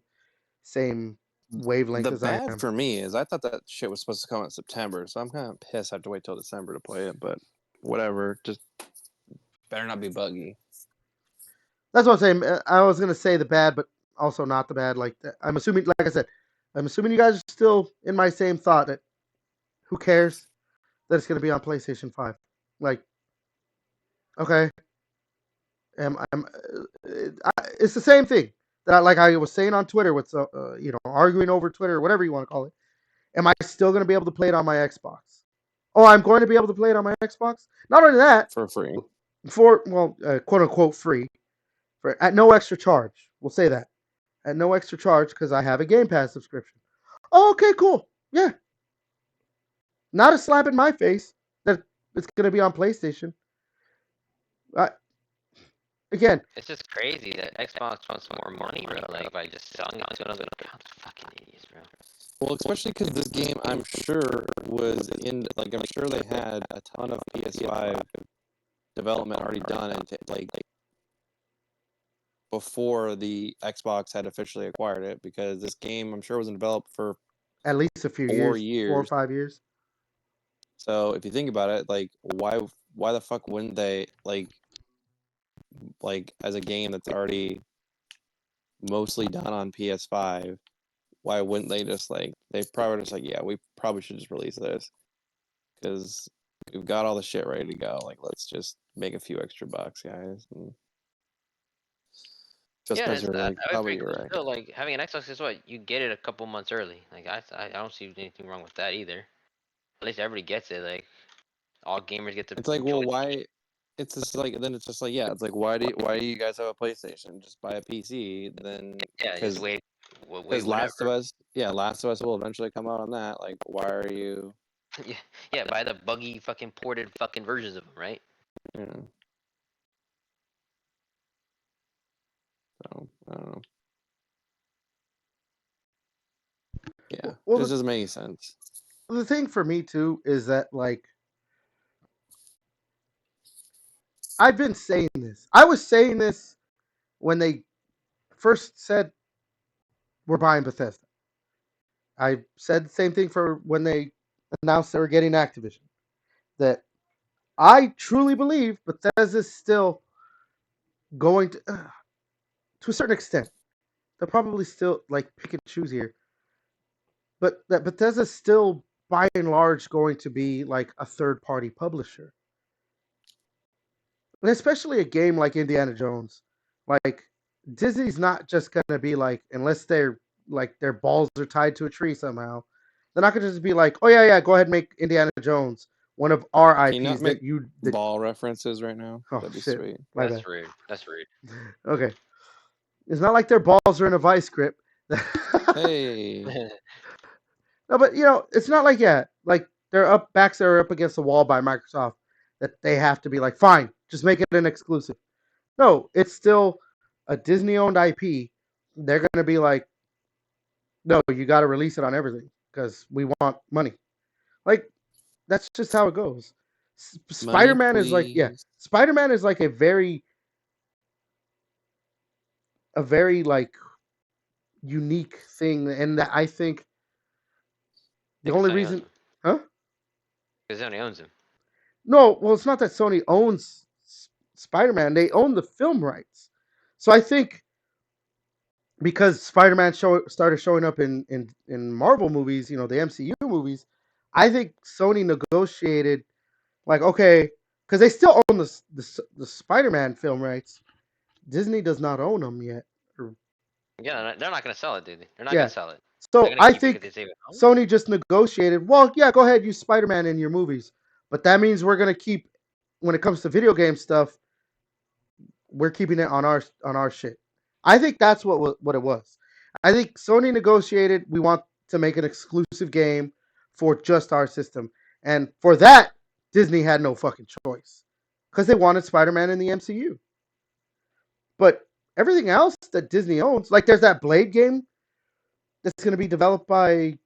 Speaker 1: same wavelength
Speaker 2: The
Speaker 1: as I
Speaker 2: bad
Speaker 1: am.
Speaker 2: for me is I thought that shit was supposed to come in September, so I'm kind of pissed I have to wait till December to play it. But whatever, just better not be buggy.
Speaker 1: That's what I'm saying. I was gonna say the bad, but also not the bad. Like, I'm assuming, like I said, I'm assuming you guys are still in my same thought that who cares that it's gonna be on PlayStation 5. Like, okay, it's the same thing that, like I was saying on Twitter with arguing over Twitter or whatever you want to call it. Am I still gonna be able to play it on my Xbox? Oh, I'm going to be able to play it on my Xbox. Not only that,
Speaker 2: For free.
Speaker 1: quote unquote free, at no extra charge. We'll say that. At no extra charge because I have a Game Pass subscription. Oh, okay, cool. Yeah. Not a slap in my face that it's going to be on PlayStation. Again,
Speaker 3: It's just crazy that Xbox wants more money, bro. Like by just selling it to another fucking idiots, bro.
Speaker 2: Well, especially because this game, I'm sure, was in, like, I'm sure they had a ton of PS5 development already done, and like before the Xbox had officially acquired it, because this game, I'm sure, was developed for
Speaker 1: at least a few
Speaker 2: 4
Speaker 1: years, 4 or
Speaker 2: years.
Speaker 1: 5 years.
Speaker 2: So if you think about it, like, why the fuck wouldn't they, like as a game that's already mostly done on PS5, why wouldn't they just, like, they probably just like, yeah, we probably should just release this because we've got all the shit ready to go. Like, let's just make a few extra bucks, guys. And just
Speaker 3: Yeah,
Speaker 2: because
Speaker 3: it's
Speaker 2: you're
Speaker 3: that.
Speaker 2: like,
Speaker 3: That was
Speaker 2: probably
Speaker 3: pretty
Speaker 2: you're
Speaker 3: cool.
Speaker 2: right.
Speaker 3: Still, like having an Xbox is what you get it a couple months early. Like I don't see anything wrong with that either. At least everybody gets it. Like all gamers get to
Speaker 2: It's like,
Speaker 3: enjoy
Speaker 2: well,
Speaker 3: the game.
Speaker 2: why? It's just like, then it's just like, yeah, it's like, why do you guys have a PlayStation? Just buy a PC, then,
Speaker 3: Yeah, just wait
Speaker 2: because
Speaker 3: whenever.
Speaker 2: Last of Us will eventually come out on that. Like, why are you?
Speaker 3: Yeah, yeah, buy the buggy fucking ported fucking versions of them, right?
Speaker 2: You know, so I don't know. Yeah,
Speaker 1: Well,
Speaker 2: this doesn't make any sense.
Speaker 1: the thing for me too is that, like, I've been saying this. I was saying this when they first said we're buying Bethesda. I said the same thing for when they announced they were getting Activision. That I truly believe Bethesda's still going to a certain extent. They'll probably still, like, pick and choose here, but that Bethesda's still by and large going to be like a third party publisher, and especially a game like Indiana Jones. Like, Disney's not just gonna be like, unless they're like their balls are tied to a tree somehow, they're not gonna just be like, oh yeah, go ahead and make Indiana Jones one of our
Speaker 2: Can you not
Speaker 1: IPs
Speaker 2: make
Speaker 1: that
Speaker 2: ball references right now?
Speaker 1: oh
Speaker 2: That'd be
Speaker 1: shit,
Speaker 2: sweet.
Speaker 1: my bad.
Speaker 3: That's rude. That's rude.
Speaker 1: Okay, it's not like their balls are in a vice grip.
Speaker 2: Hey,
Speaker 1: No, but it's not like, yeah, like their backs are up against the wall by Microsoft that they have to be like, fine, just make it an exclusive. No, it's still a Disney-owned IP. They're gonna be like, no, you got to release it on everything because we want money. Like, that's just how it goes.
Speaker 2: money,
Speaker 1: Spider-Man is like, yeah,
Speaker 2: please.
Speaker 1: Spider-Man is like a very like unique thing, and that I think the
Speaker 3: Because
Speaker 1: only
Speaker 3: Sony owns
Speaker 1: reason,
Speaker 3: them.
Speaker 1: huh?
Speaker 3: Because Sony owns them.
Speaker 1: No, well, it's not that Sony owns Spider-Man. They own the film rights. So I think because Spider-Man started showing up in Marvel movies, the MCU movies, I think Sony negotiated, like, okay, because they still own the Spider-Man film rights, Disney does not own them yet.
Speaker 3: Yeah, they're not gonna sell it, dude. They're not
Speaker 1: Yeah.
Speaker 3: gonna sell it. They're
Speaker 1: So
Speaker 3: gonna
Speaker 1: I
Speaker 3: keep it because
Speaker 1: think
Speaker 3: they save it. Home.
Speaker 1: Sony just negotiated. Well, yeah, go ahead, use Spider-Man in your movies, but that means we're gonna keep when it comes to video game stuff. We're keeping it on our shit. I think that's what it was. I think Sony negotiated. We want to make an exclusive game for just our system, and for that, Disney had no fucking choice because they wanted Spider-Man in the MCU. But everything else that Disney owns, like there's that Blade game that's going to be developed by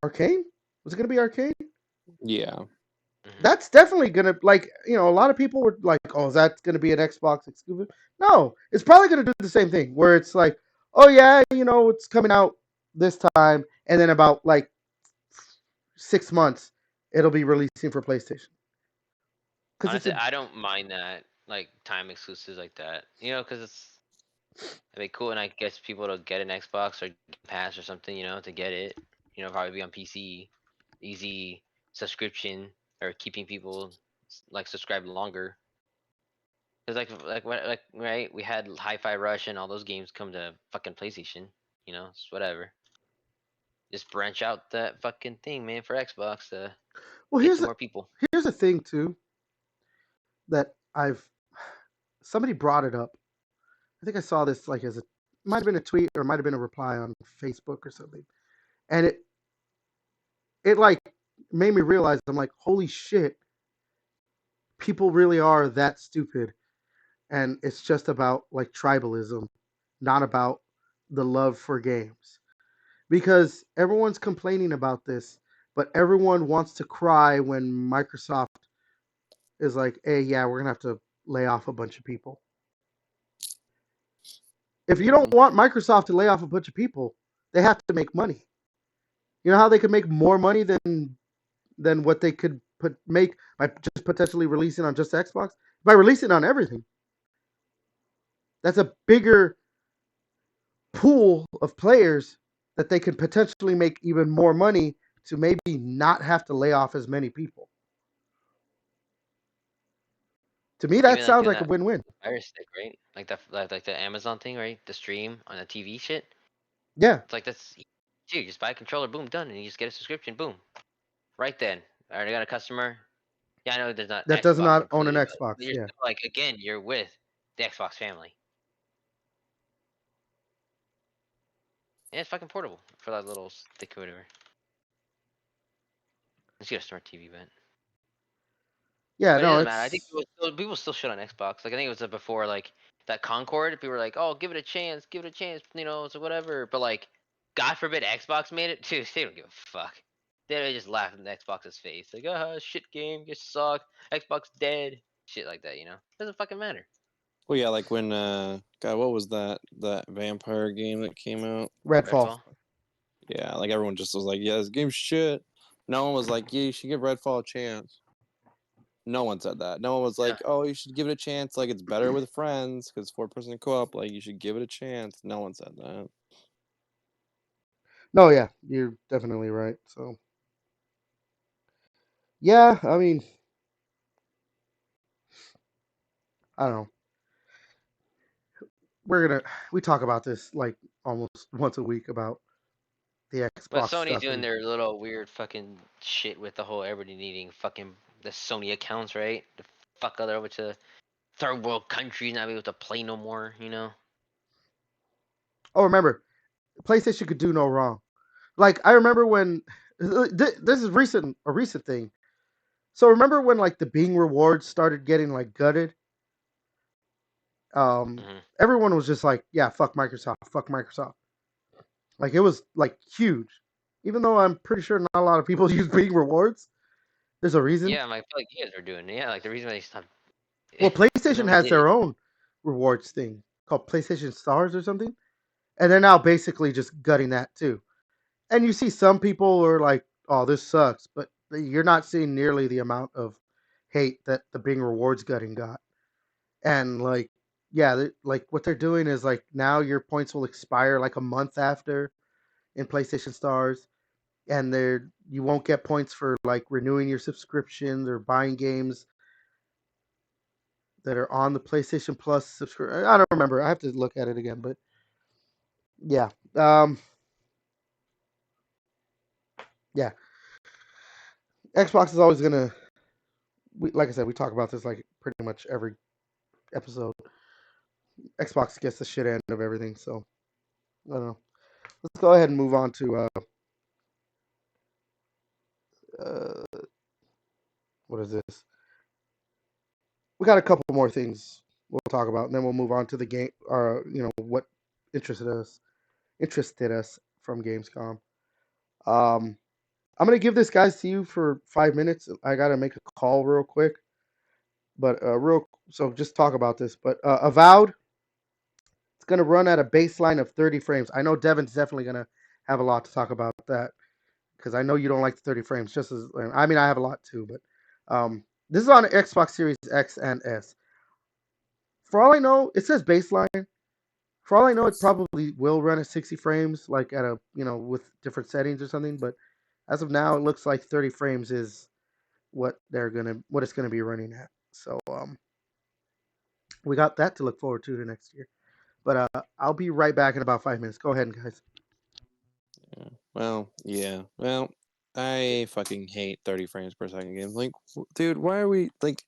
Speaker 1: Arcane. Was it going to be Arcane?
Speaker 2: Yeah.
Speaker 1: That's definitely gonna a lot of people were like, oh, is that gonna be an Xbox exclusive? No, it's probably gonna do the same thing where it's like, oh yeah, it's coming out this time, and then about like 6 months, it'll be releasing for PlayStation.
Speaker 3: Honestly, I don't mind that, like time exclusives like that. Because it'd be cool, and I guess people to get an Xbox or Game Pass or something, to get it. Probably be on PC, easy subscription, or keeping people like subscribed longer. Cause like right, we had Hi-Fi Rush and all those games come to fucking PlayStation. It's whatever. Just branch out that fucking thing, man, for Xbox to get to more people.
Speaker 1: Here's a thing too that somebody brought it up. I think I saw this like as might have been a tweet or might have been a reply on Facebook or something, and it like made me realize I'm like, holy shit, people really are that stupid, and it's just about like tribalism, not about the love for games. Because everyone's complaining about this, but everyone wants to cry when Microsoft is like, hey, yeah, we're gonna have to lay off a bunch of people. If you don't want Microsoft to lay off a bunch of people, they have to make money. You know how they could make more money than what they could make by just potentially releasing on just Xbox? By releasing on everything. That's a bigger pool of players that they could potentially make even more money to maybe not have to lay off as many people. To me, that sounds like a win-win.
Speaker 3: Fire Stick, right? Like the Amazon thing, right? The stream on the TV shit.
Speaker 1: Yeah.
Speaker 3: It's like that's dude, just buy a controller, boom, done, and you just get a subscription, boom. Right then. I already got a customer. Yeah, I know there's not
Speaker 1: that
Speaker 3: Xbox
Speaker 1: does not own an
Speaker 3: included,
Speaker 1: Xbox.
Speaker 3: but you're
Speaker 1: Yeah.
Speaker 3: still, like again, you're with the Xbox family. And it's fucking portable for that little stick or whatever. Let's get a smart TV vent.
Speaker 1: Yeah,
Speaker 3: but
Speaker 1: no,
Speaker 3: it doesn't matter. I think people still shit on Xbox. Like I think it was before like that Concord. People were like, "Oh, give it a chance, give it a chance," so whatever. But like, God forbid Xbox made it. Dude, they don't give a fuck. They just laugh in Xbox's face, like, "Ah, shit game, you suck. Xbox dead." Shit like that, doesn't fucking matter.
Speaker 2: Well, yeah, like when God, what was that vampire game that came out?
Speaker 1: Redfall.
Speaker 2: Yeah, like everyone just was like, "Yeah, this game's shit." No one was like, "Yeah, you should give Redfall a chance." No one said that. No one was like, "Oh, you should give it a chance. Like it's better with friends because 4-person co-op. Like you should give it a chance." No one said that.
Speaker 1: No, yeah, you're definitely right. So, yeah, I mean, I don't know. We talk about this like almost once a week about the Xbox
Speaker 3: But Sony's
Speaker 1: stuff.
Speaker 3: doing their little weird fucking shit with the whole everybody needing fucking the Sony accounts, right? The fuck other over to third world countries not be able to play no more,
Speaker 1: Oh, remember, PlayStation could do no wrong. Like I remember when this is a recent thing. So remember when like the Bing rewards started getting like gutted? Everyone was just like, yeah, fuck Microsoft, fuck Microsoft. Like it was like huge. Even though I'm pretty sure not a lot of people use Bing rewards. There's a reason.
Speaker 3: Yeah, I feel like you guys are doing it. Yeah, like the reason why they stopped.
Speaker 1: Well, PlayStation has their own rewards thing called PlayStation Stars or something. And they're now basically just gutting that too. And you see some people are like, oh, this sucks. But you're not seeing nearly the amount of hate that the Bing rewards gutting got. And like, yeah, like what they're doing is like now your points will expire like a month after in PlayStation Stars, and you won't get points for like renewing your subscriptions or buying games that are on the PlayStation Plus subscription. I don't remember. I have to look at it again, but yeah. Yeah. Xbox is always gonna. Like I said, we talk about this like pretty much every episode. Xbox gets the shit end of everything, so I don't know. Let's go ahead and move on to what is this? We got a couple more things we'll talk about, and then we'll move on to the game. Or what interested us from Gamescom. I'm gonna give this guys to you for 5 minutes. I gotta make a call real quick, but so just talk about this. But Avowed, it's gonna run at a baseline of 30 frames. I know Devin's definitely gonna have a lot to talk about that because I know you don't like the 30 frames. Just as I mean, I have a lot too, but this is on Xbox Series X and S. For all I know, it says baseline. For all I know, it probably will run at 60 frames, like at a with different settings or something. But as of now, it looks like 30 frames is what it's gonna be running at. So we got that to look forward to next year. But I'll be right back in about 5 minutes. Go ahead, guys.
Speaker 2: Yeah. Well, yeah. Well, I fucking hate 30 frames per second games. Like, dude, why are we like?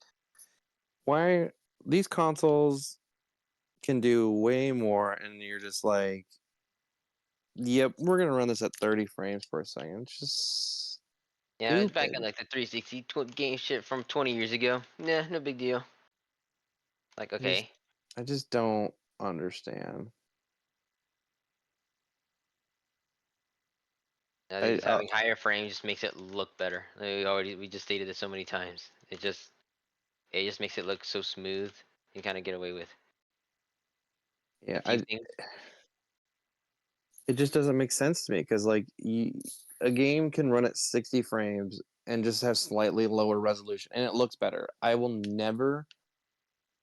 Speaker 2: Why these consoles can do way more, and you're just like, yep, we're gonna run this at 30 frames per second. It's just
Speaker 3: Yeah, it's back
Speaker 2: stupid.
Speaker 3: in like the 360 game shit from 20 years ago. Yeah, no big deal. Like, okay.
Speaker 2: I just don't understand.
Speaker 3: I think just having higher frames just makes it look better. We just stated this so many times. It just makes it look so smooth. You kind of get away with
Speaker 2: Yeah,
Speaker 3: a few things.
Speaker 2: it just doesn't make sense to me because like a game can run at 60 frames and just have slightly lower resolution and it looks better. I will never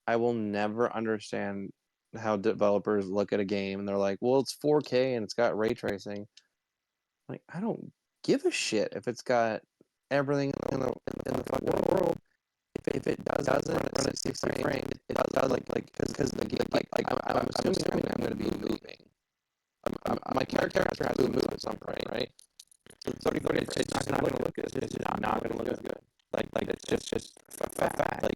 Speaker 2: understand how developers look at a game and they're like, well, it's 4K and it's got ray tracing. Like, I don't give a shit if it's got everything in the fucking world. If it doesn't run at 60 frames, it does because the game I'm assuming I'm going to be moving. My character has to move at some point, right? So 30 frames, it's not going to look good. It's just not going to look as good. Like it's just a fact. I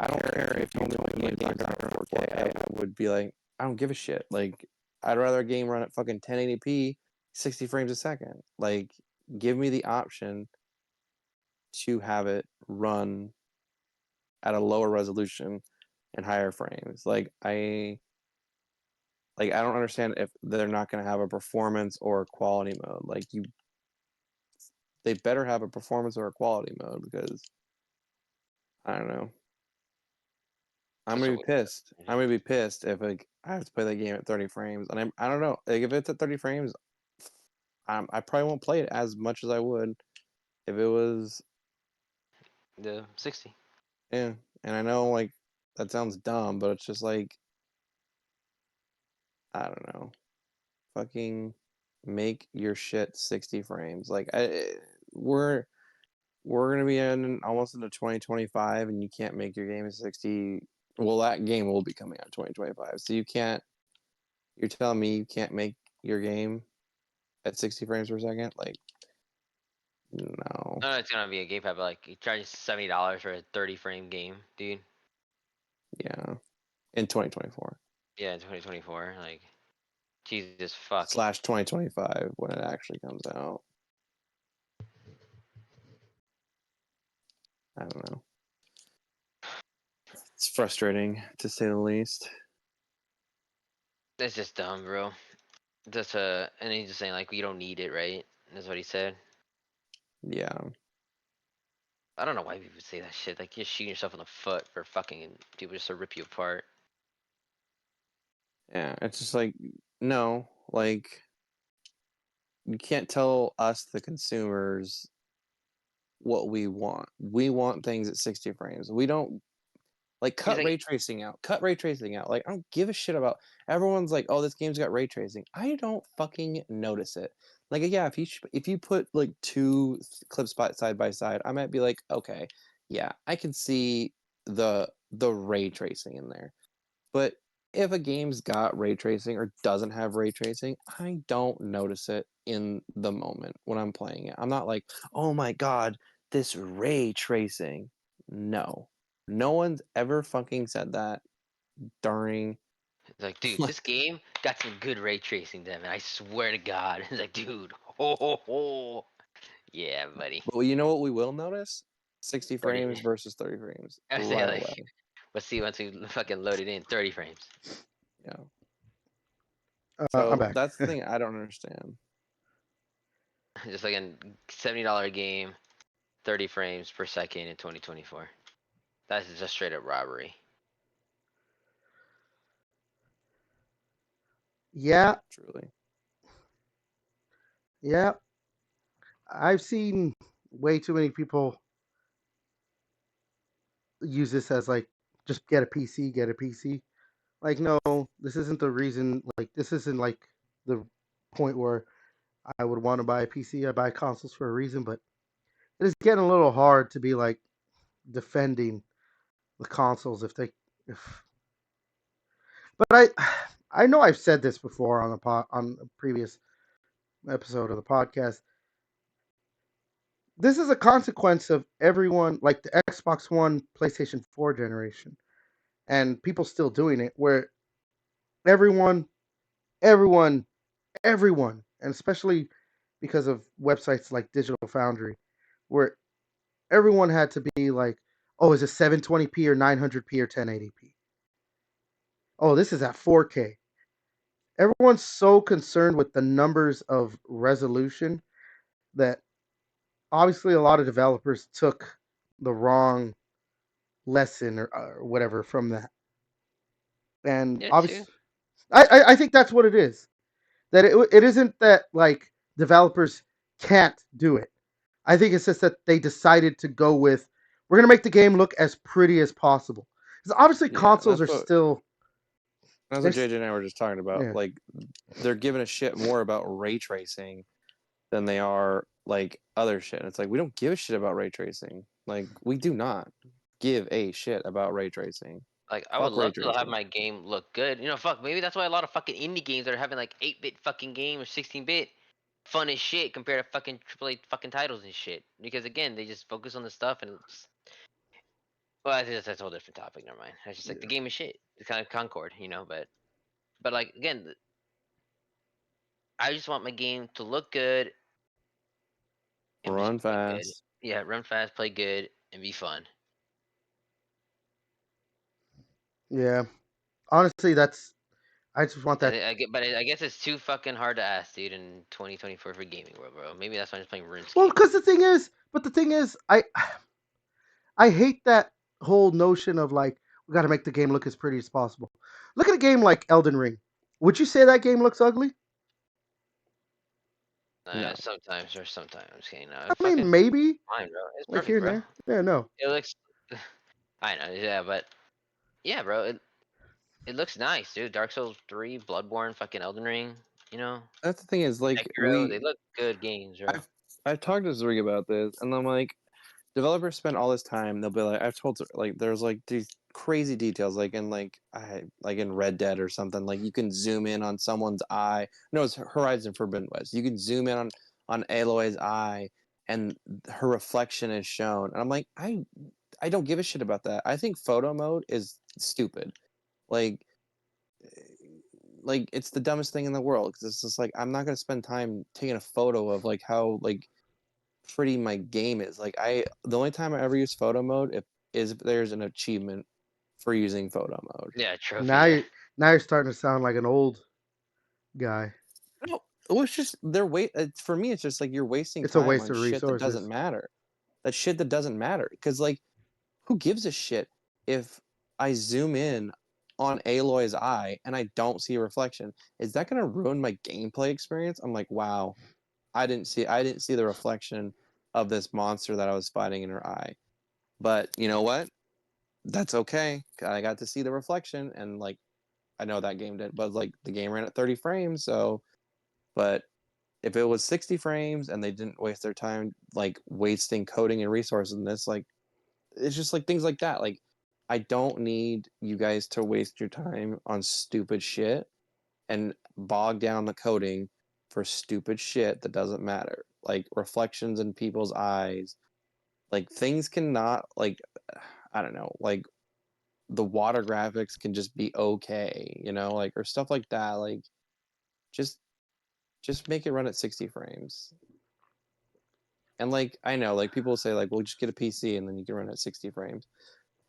Speaker 2: don't care if you told me my game's not going to run 4K. I would be like, I don't give a shit. Like, I'd rather a game run at fucking 1080p, 60 frames a second. Like, give me the option to have it run at a lower resolution and higher frames. I don't understand if they're not going to have a performance or a quality mode. They better have a performance or a quality mode because I don't know. I'm gonna be pissed. I'm gonna be pissed if I have to play that game at 30 frames, and I don't know. Like if it's at 30 frames, I probably won't play it as much as I would if it was
Speaker 3: The 60.
Speaker 2: yeah. And I know like that sounds dumb, but it's just like I don't know. Fucking make your shit 60 frames. We're gonna be in almost into 2025, and you can't make your game at 60. Well, that game will be coming out 2025, so you can't. You're telling me you can't make your game at 60 frames per second? Like, no.
Speaker 3: No, it's gonna be a game pad, but like you charge $70 for a 30 frame game, dude.
Speaker 2: Yeah. In 2024.
Speaker 3: Yeah, in 2024. Like, Jesus fuck.
Speaker 2: / 2025 when it actually comes out. I don't know. It's frustrating to say the least.
Speaker 3: That's just dumb, bro. And he's just saying like we don't need it, right? That's what he said.
Speaker 2: Yeah.
Speaker 3: I don't know why people say that shit. Like you're shooting yourself in the foot for fucking people just to rip you apart.
Speaker 2: Yeah. It's just like, no, like, you can't tell us, the consumers, what we want. We want things at 60 frames. We don't like
Speaker 3: He's
Speaker 2: cut
Speaker 3: like,
Speaker 2: ray tracing out. Cut ray tracing out. Like I don't give a shit about. Everyone's like, "Oh, this game's got ray tracing." I don't fucking notice it. Like, yeah, if you put like two clips side by side, I might be like, okay, yeah, I can see the ray tracing in there. But if a game's got ray tracing or doesn't have ray tracing, I don't notice it in the moment when I'm playing it. I'm not like, oh my god, this ray tracing. No. No one's ever fucking said that during
Speaker 3: It's like, dude, this game got some good ray tracing, Devin. I swear to God. It's like, dude, ho ho ho. Yeah, buddy.
Speaker 2: But you know what we will notice? 60
Speaker 3: 30.
Speaker 2: frames versus 30 frames
Speaker 3: I say
Speaker 2: right
Speaker 3: like,
Speaker 2: away.
Speaker 3: let's see once we fucking load it in, 30 frames.
Speaker 2: Yeah.
Speaker 1: I'm
Speaker 2: So
Speaker 1: back.
Speaker 2: that's the thing I don't understand.
Speaker 3: Just like a $70 game, 30 frames per second in 2024. That's just straight up robbery.
Speaker 1: Yeah,
Speaker 2: Truly.
Speaker 1: yeah. I've seen way too many people use this as like just get a PC, get a PC. Like, no, this isn't the reason. Like, this isn't like the point where I would want to buy a PC. I buy consoles for a reason, but it is getting a little hard to be like defending the consoles if. But I know I've said this before on on a previous episode of the podcast. This is a consequence of everyone, like the Xbox One, PlayStation 4 generation, and people still doing it, where everyone, everyone, everyone, and especially because of websites like Digital Foundry, where everyone had to be like, oh, is it 720p or 900p or 1080p? Oh, this is at 4K. Everyone's so concerned with the numbers of resolution that obviously a lot of developers took the wrong lesson or whatever from that. And
Speaker 3: Yeah, too.
Speaker 1: obviously, I think that's what it is. That it isn't that like developers can't do it. I think it's just that they decided to go with we're gonna make the game look as pretty as possible. Because obviously
Speaker 2: Yeah,
Speaker 1: consoles are still
Speaker 2: that's what
Speaker 1: there's
Speaker 2: JJ and I were just talking about.
Speaker 1: yeah.
Speaker 2: Like they're giving a shit more about ray tracing than they are like other shit. And it's like we don't give a shit about ray tracing. Like we do not give a shit about ray tracing.
Speaker 3: Like, I would
Speaker 2: Fuck ray
Speaker 3: love to have
Speaker 2: tracing.
Speaker 3: my game look good. You know, fuck, maybe that's why a lot of fucking indie games are having like 8-bit fucking game or 16-bit fun as shit compared to fucking AAA fucking titles and shit. Because again, they just focus on the stuff and it's, well, I think that's a whole different topic. Never mind. It's just like the game is shit. It's kind of Concord, you know. But like again, I just want my game to look good and just
Speaker 2: Run
Speaker 3: play good.
Speaker 2: fast.
Speaker 3: Yeah, run fast, play good, and be fun.
Speaker 1: Yeah. Honestly, I just want that.
Speaker 3: I get, but I guess it's too fucking hard to ask, dude, in 2024 for gaming world, bro. Maybe that's why I'm just playing
Speaker 1: Well,
Speaker 3: RuneScape.
Speaker 1: because the thing is, I hate that whole notion of like we got to make the game look as pretty as possible. Look at a game like Elden Ring. Would you say that game looks ugly?
Speaker 2: No.
Speaker 3: Sometimes or sometimes, okay, no,
Speaker 1: I
Speaker 3: fucking
Speaker 1: mean, maybe
Speaker 3: fine, bro. It's
Speaker 1: like here
Speaker 3: perfect,
Speaker 1: and
Speaker 3: bro.
Speaker 1: there. Yeah, no.
Speaker 3: It looks, I know, yeah, but yeah, bro. It looks nice, dude. Dark Souls 3, Bloodborne, fucking Elden Ring. You know,
Speaker 2: That's the thing is like
Speaker 3: Sekiro. They look good games, bro.
Speaker 2: I've talked to Zrig about this and I'm like developers spend all this time. They'll be like, I've told like there's like these crazy details, like in like in Red Dead or something. Like you can zoom in on someone's eye. No, it's Horizon Forbidden West. You can zoom in on Aloy's eye, and her reflection is shown. And I'm like, I don't give a shit about that. I think photo mode is stupid. Like it's the dumbest thing in the world because it's just like I'm not gonna spend time taking a photo of like how like pretty my game is. Like the only time I ever use photo mode is if there's an achievement for using photo mode.
Speaker 3: Yeah, trophy.
Speaker 1: Now
Speaker 3: Yeah,
Speaker 1: you're starting to sound like an old guy.
Speaker 2: No, well, it's just they're for me. It's just like you're wasting
Speaker 1: It's a
Speaker 2: time
Speaker 1: waste
Speaker 2: on
Speaker 1: of
Speaker 2: shit that doesn't
Speaker 1: resources.
Speaker 2: matter. That shit that doesn't matter. Because like, who gives a shit if I zoom in on Aloy's eye and I don't see a reflection? Is that gonna ruin my gameplay experience? I'm like, wow, I didn't see the reflection of this monster that I was fighting in her eye. But you know what? That's okay. I got to see the reflection, and like I know that game did, but like the game ran at 30 frames, so. But if it was 60 frames and they didn't waste their time like wasting coding and resources in this, like it's just like things like that. Like I don't need you guys to waste your time on stupid shit and bog down the coding for stupid shit that doesn't matter. Like reflections in people's eyes. Like things cannot like I don't know, like the water graphics can just be okay, like or stuff like that. Like just make it run at 60 frames. And like I know, like people say like, well, just get a PC and then you can run at 60 frames.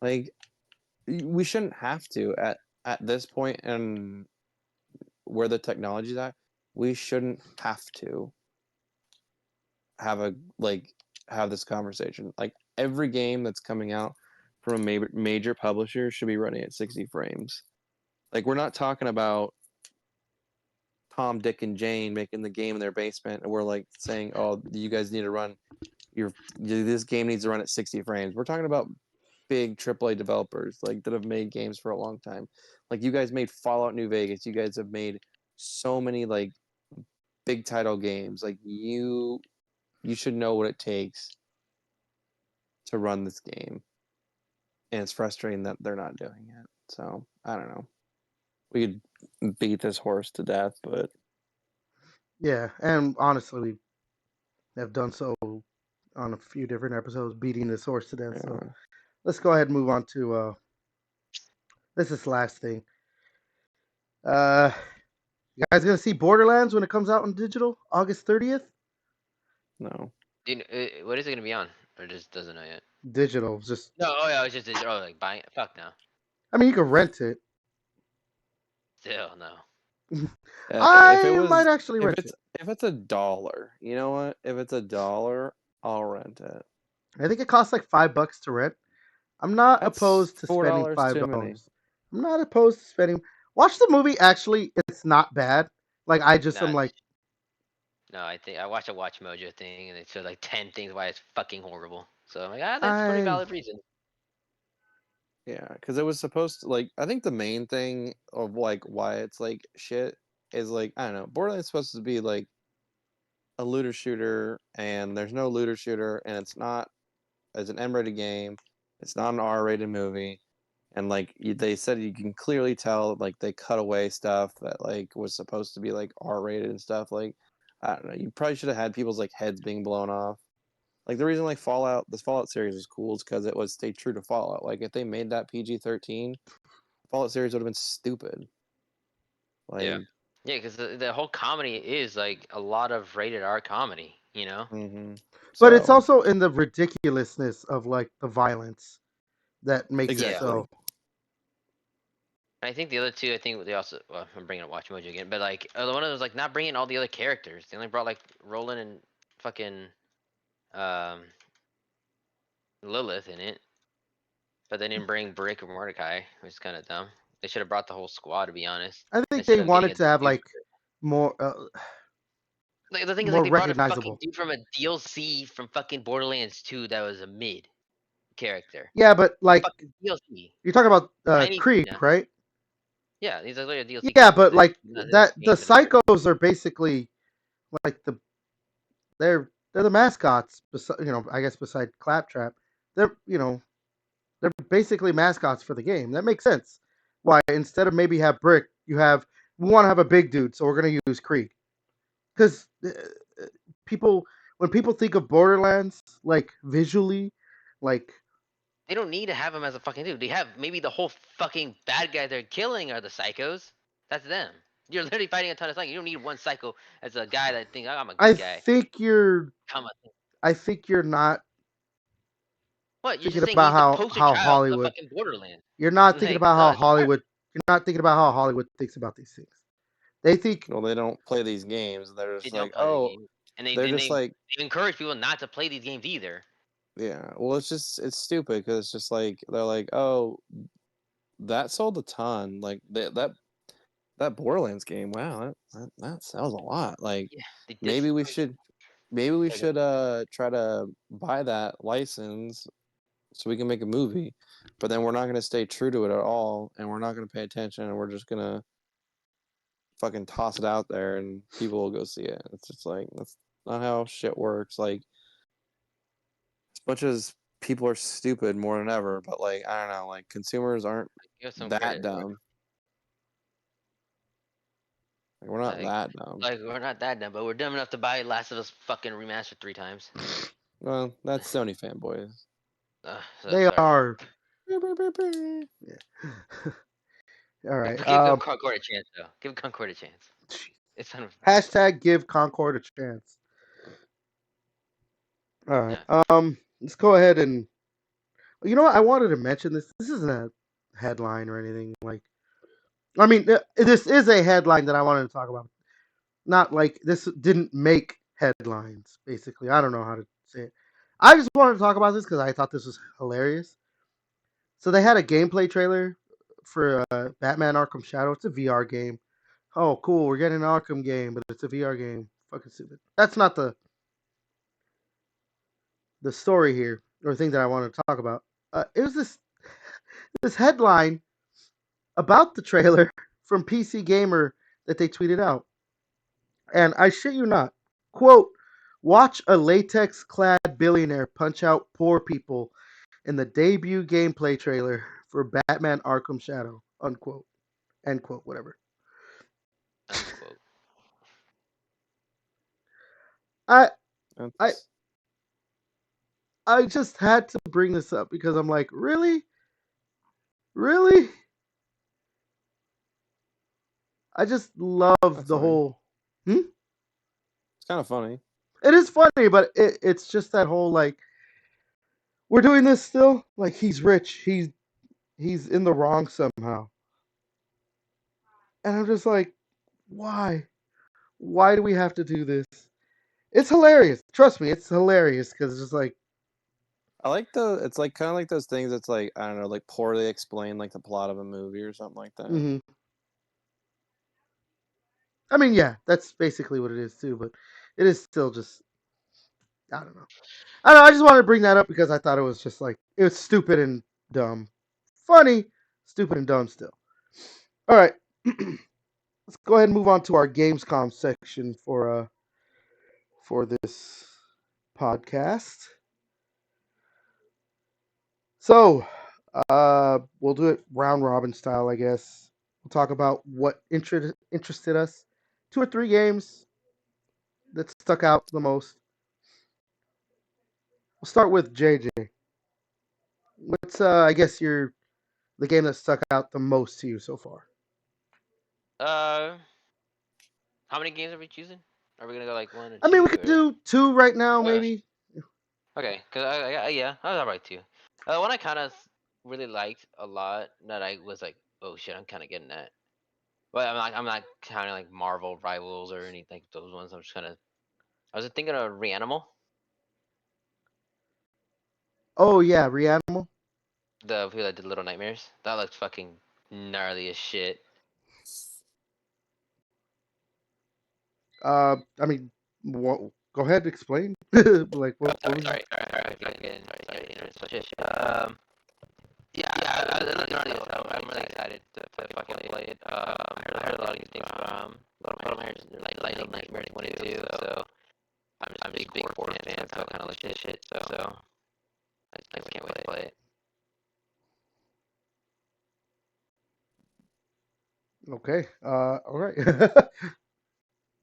Speaker 2: Like we shouldn't have to at this point and where the technology's at, we shouldn't have to have have this conversation. Like every game that's coming out from a major publisher should be running at 60 frames. Like we're not talking about Tom, Dick, and Jane making the game in their basement, and we're like saying, "Oh, you guys need to run this game needs to run at 60 frames." We're talking about big AAA developers like that have made games for a long time. Like you guys made Fallout New Vegas. You guys have made so many like big title games. Like you should know what it takes to run this game, and it's frustrating that they're not doing it. So I don't know. We could beat this horse to death, but
Speaker 1: Yeah, and honestly, we have done so on a few different episodes, beating this horse to death. So let's go ahead and move on to this is the last thing. You guys gonna see Borderlands when it comes out on digital, August 30th?
Speaker 2: no.
Speaker 3: What is it gonna be on? Or just doesn't know yet?
Speaker 1: Digital, just
Speaker 3: No, oh yeah, it's just like buying it. Fuck no.
Speaker 1: I mean, you can rent it.
Speaker 3: Still no.
Speaker 2: If it
Speaker 1: I might
Speaker 2: was,
Speaker 1: actually rent it.
Speaker 2: if it's $1, you know what? If it's $1, I'll rent it.
Speaker 1: I think it costs like $5 to rent. I'm not
Speaker 2: That's
Speaker 1: opposed to spending
Speaker 2: $4 too many.
Speaker 1: $5. I'm not opposed to spending. Watch the movie. Actually, it's not bad. Like I just am like,
Speaker 3: No, I think I watched a Watch Mojo thing and it showed like 10 things why it's fucking horrible. So I'm like, that's a pretty valid reason.
Speaker 2: Yeah, because it was supposed to like. I think the main thing of like why it's like shit is like I don't know. Borderlands is supposed to be like a looter shooter, and there's no looter shooter, and it's not as an M-rated game. It's not an R-rated movie, and like they said, you can clearly tell like they cut away stuff that like was supposed to be like R-rated and stuff. Like I don't know. You probably should have had people's like heads being blown off. Like the reason like this Fallout series is cool is because it was stayed true to Fallout. Like if they made that PG-13, Fallout series would have been stupid. Like
Speaker 3: Yeah, because the whole comedy is like a lot of rated R comedy.
Speaker 1: but it's also in the ridiculousness of like the violence that makes it so.
Speaker 3: I think the other two, I think they also. Well, I'm bringing up Watch Mojo again, but like the one that was like not bringing all the other characters. They only brought like Roland and fucking um Lilith in it, but they didn't bring Brick or Mordecai, which is kind of dumb. They should have brought the whole squad, to be honest.
Speaker 1: I think
Speaker 3: Instead
Speaker 1: they
Speaker 3: of getting
Speaker 1: wanted to have like more
Speaker 3: Like the thing is,
Speaker 1: more
Speaker 3: like they brought a fucking
Speaker 1: recognizable.
Speaker 3: dude from a DLC from fucking Borderlands 2 that was a mid character.
Speaker 1: Yeah, but like
Speaker 3: Fucking DLC.
Speaker 1: you're talking about
Speaker 3: Tiny.
Speaker 1: Krieg,
Speaker 3: Yeah,
Speaker 1: right?
Speaker 3: yeah, these are literally DLC.
Speaker 1: Yeah,
Speaker 3: characters.
Speaker 1: but like
Speaker 3: Not in
Speaker 1: that
Speaker 3: the
Speaker 1: the
Speaker 3: game for the first-
Speaker 1: psychos are basically like they're the mascots. I guess beside Claptrap, they're they're basically mascots for the game. That makes sense. Why instead of maybe have Brick, we want to have a big dude, so we're gonna use Krieg. Because when people think of Borderlands, like visually, like
Speaker 3: They don't need to have him as a fucking dude. They have maybe the whole fucking bad guy they're killing are the psychos. That's them. You're literally fighting a ton of psychos. You don't need one psycho as a guy that thinks, oh, I'm a good guy.
Speaker 1: I think you're not
Speaker 3: What? You're
Speaker 1: thinking
Speaker 3: just saying
Speaker 1: about
Speaker 3: he's the poster
Speaker 1: how
Speaker 3: child of
Speaker 1: Hollywood.
Speaker 3: fucking Borderlands.
Speaker 1: You're not thinking
Speaker 3: Like,
Speaker 1: about
Speaker 3: no,
Speaker 1: how
Speaker 3: it's not.
Speaker 1: Hollywood. You're not thinking about how Hollywood thinks about these things. They think.
Speaker 2: well, they don't play these games. They're
Speaker 3: They
Speaker 2: just
Speaker 3: don't
Speaker 2: like,
Speaker 3: play the
Speaker 2: oh,
Speaker 3: game, and they
Speaker 2: they're just like,
Speaker 3: they encourage people not to play these games either.
Speaker 2: yeah. Well, it's stupid because it's just like they're like, oh, that sold a ton. Like that Borderlands game. Wow, that sells a lot. Like
Speaker 3: Yeah,
Speaker 2: maybe we should try to buy that license so we can make a movie, but then we're not going to stay true to it at all, and we're not going to pay attention, and we're just going to fucking toss it out there, and people will go see it. It's just like that's not how shit works. Like as much as people are stupid more than ever, but like I don't know, like consumers aren't
Speaker 3: Give some
Speaker 2: that
Speaker 3: credit.
Speaker 2: dumb. Like, we're not
Speaker 3: Like,
Speaker 2: that dumb.
Speaker 3: like we're not that dumb, but we're dumb enough to buy Last of Us fucking remastered 3 times.
Speaker 2: Well, that's Sony fanboys.
Speaker 1: They
Speaker 3: sorry.
Speaker 1: are.
Speaker 2: Beep, beep, beep, beep.
Speaker 1: Yeah. All right.
Speaker 3: Give Concord a chance though. Give Concord a chance. It's kind of
Speaker 1: Hashtag give Concord a chance. All right. Let's go ahead and. You know what? I wanted to mention this. This isn't a headline or anything. Like, I mean, this is a headline that I wanted to talk about. Not like this didn't make headlines. Basically, I don't know how to say it. I just wanted to talk about this because I thought this was hilarious. So they had a gameplay trailer for Batman Arkham Shadow. It's a VR game. Oh, cool. We're getting an Arkham game, but it's a VR game. Fucking stupid. That's not the story here or thing that I want to talk about. It was this headline about the trailer from PC Gamer that they tweeted out. And I shit you not. Quote, watch a latex-clad billionaire punch out poor people in the debut gameplay trailer for Batman Arkham Shadow. Unquote. End quote, whatever.
Speaker 3: unquote.
Speaker 1: I
Speaker 2: That's-
Speaker 1: I just had to bring this up because I'm like, really? Really? I just love
Speaker 2: That's
Speaker 1: the
Speaker 2: funny.
Speaker 1: whole.
Speaker 2: It's kind of funny.
Speaker 1: It is funny, but it's just that whole like, we're doing this still. Like he's rich, he's in the wrong somehow, and I'm just like, why? Why do we have to do this? It's hilarious. Trust me, it's hilarious because it's just like,
Speaker 2: I like it's like kind of like those things that's like, I don't know, like poorly explained, like the plot of a movie or something like that.
Speaker 1: mm-hmm. I mean, yeah, that's basically what it is too, but it is still just, I don't know. I just wanted to bring that up because I thought it was just like, it was stupid and dumb. Funny, stupid and dumb still. All right. Let's go ahead and move on to our Gamescom section for this podcast. So, we'll do it round robin style, I guess. We'll talk about what interested us. 2 or 3 games that stuck out the most. We'll start with JJ. What's I guess the game that stuck out the most to you so far?
Speaker 3: How many games are we choosing? Are we gonna go like 1 or 2?
Speaker 1: I mean, we could do 2 right now,
Speaker 3: Okay.
Speaker 1: maybe.
Speaker 3: Okay, cause yeah, I was alright too. One I kind of really liked a lot that I was like, oh shit, I'm kind of getting that. But I'm not counting like Marvel Rivals or anything like those ones. I'm just kind of. I was thinking of Reanimal,
Speaker 1: Oh yeah, Reanimal.
Speaker 3: the people that did Little Nightmares. That looks fucking gnarly as shit.
Speaker 1: I mean, go ahead, explain. Like what was
Speaker 3: Sorry. Yeah, I'm really excited to fucking play it. I heard a lot of good things from Little Nightmares and Little Nightmares 1 and 2, so I'm just a big horror fan, so I kind of like this shit, so I just can't wait to play it.
Speaker 1: Okay. All right.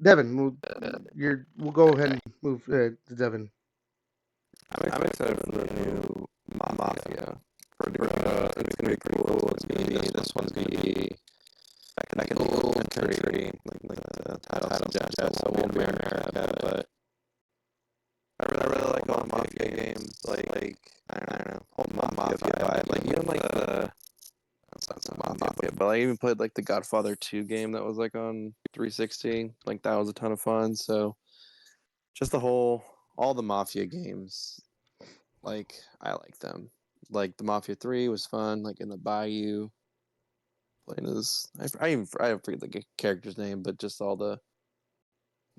Speaker 1: Devin, we'll go ahead and move to Devin.
Speaker 2: I'm excited for the new Mafia. It's gonna be pretty cool. It's gonna be this one's gonna be back in the old country, like the title suggests. So it won't be America, but I really like all the Mafia games. Like I don't know, whole Mafia vibe. Like even like the that's not Mafia, but I even played like the Godfather 2 game that was like on 360. Like that was a ton of fun. So just all the Mafia games, like I like them. Like the Mafia 3 was fun, like in the Bayou. Playing as I forget the character's name, but just all the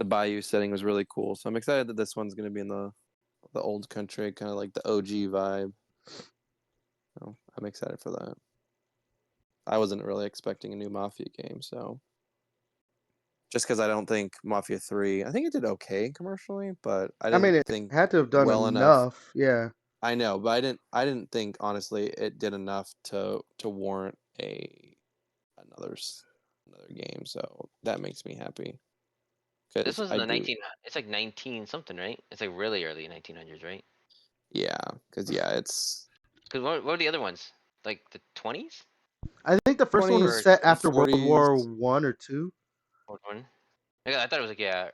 Speaker 2: Bayou setting was really cool. So I'm excited that this one's gonna be in the old country, kind of like the OG vibe. So I'm excited for that. I wasn't really expecting a new Mafia game, so just because I don't think Mafia 3, I think it did okay commercially, but I
Speaker 1: I mean,
Speaker 2: didn't
Speaker 1: it
Speaker 2: think
Speaker 1: had to have done
Speaker 2: well enough.
Speaker 1: enough. Yeah.
Speaker 2: I know, but I didn't think honestly it did enough to warrant another game. So that makes me happy
Speaker 3: This
Speaker 2: because
Speaker 3: was in
Speaker 2: I
Speaker 3: the
Speaker 2: do.
Speaker 3: 19. It's like 19 something, right? It's like really early 1900s, right?
Speaker 2: Yeah, because it's
Speaker 3: Because what were the other ones? Like the 20s
Speaker 1: I think the first one was
Speaker 3: or
Speaker 2: 20s,
Speaker 1: set after World
Speaker 2: 40s.
Speaker 1: War One or two.
Speaker 3: or one? I thought it was like yeah.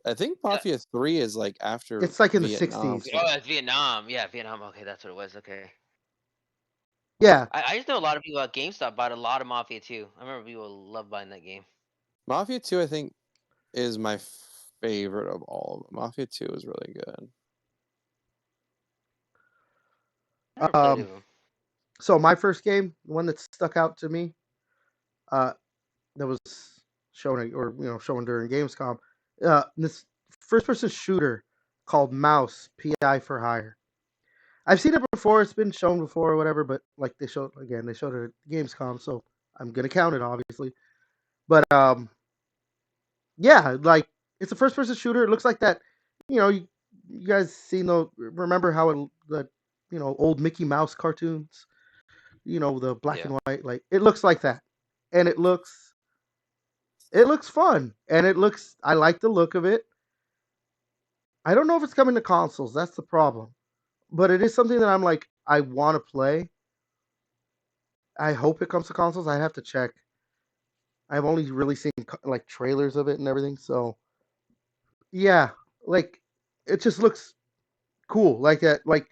Speaker 2: I think Mafia 3 is like after
Speaker 1: It's like in the
Speaker 2: Vietnam.
Speaker 1: 60s.
Speaker 3: Oh, that's Vietnam. Yeah, Vietnam. Okay, that's what it was. Okay.
Speaker 1: Yeah,
Speaker 3: I just know a lot of people at GameStop bought a lot of Mafia 2. I remember people love buying that game.
Speaker 2: Mafia 2, I think, is my favorite of all of them. Mafia 2 is really good.
Speaker 3: I never played
Speaker 1: Um,
Speaker 3: of them.
Speaker 1: so my first game, the one that stuck out to me, uh, that was shown or shown during Gamescom, this first-person shooter called Mouse PI for Hire. I've seen it before. It's been shown before or whatever, but like they showed it at Gamescom, so I'm gonna count it obviously. But yeah, like it's a first-person shooter. It looks like that. You guys seen remember how the old Mickey Mouse cartoons? The black
Speaker 3: Yeah.
Speaker 1: and white. Like it looks like that, and it looks fun, and I like the look of it. I don't know if it's coming to consoles. That's the problem, but it is something that I'm like I want to play. I hope it comes to consoles. I have to check. I've only really seen like trailers of it and everything. So yeah, like it just looks cool. Like that. Like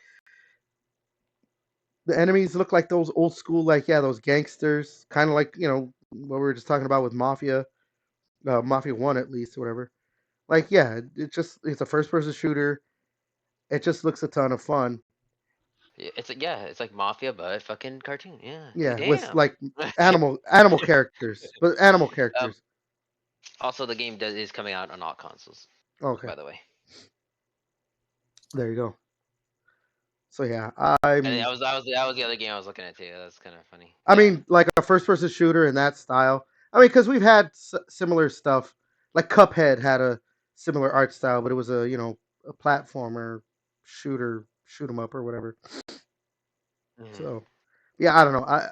Speaker 1: the enemies look like those old school, like those gangsters, kind of like what we were just talking about with Mafia, Mafia One at least, or whatever. Like it's a first person shooter. It just looks a ton of fun.
Speaker 3: It's like Mafia, but fucking cartoon. Yeah.
Speaker 1: Yeah, with
Speaker 3: Damn.
Speaker 1: like animal characters, but animal
Speaker 3: um.
Speaker 1: characters.
Speaker 3: Also, the game is coming out on all consoles.
Speaker 1: Okay,
Speaker 3: By the way.
Speaker 1: there you go. So yeah,
Speaker 3: And that was the other game I was looking at too. That's kind of funny.
Speaker 1: I
Speaker 3: Yeah.
Speaker 1: mean, like a first-person shooter in that style. I mean, because we've had similar stuff. Like Cuphead had a similar art style, but it was a platformer shooter, shoot 'em up or whatever.
Speaker 3: Mhm.
Speaker 1: So yeah, I don't know.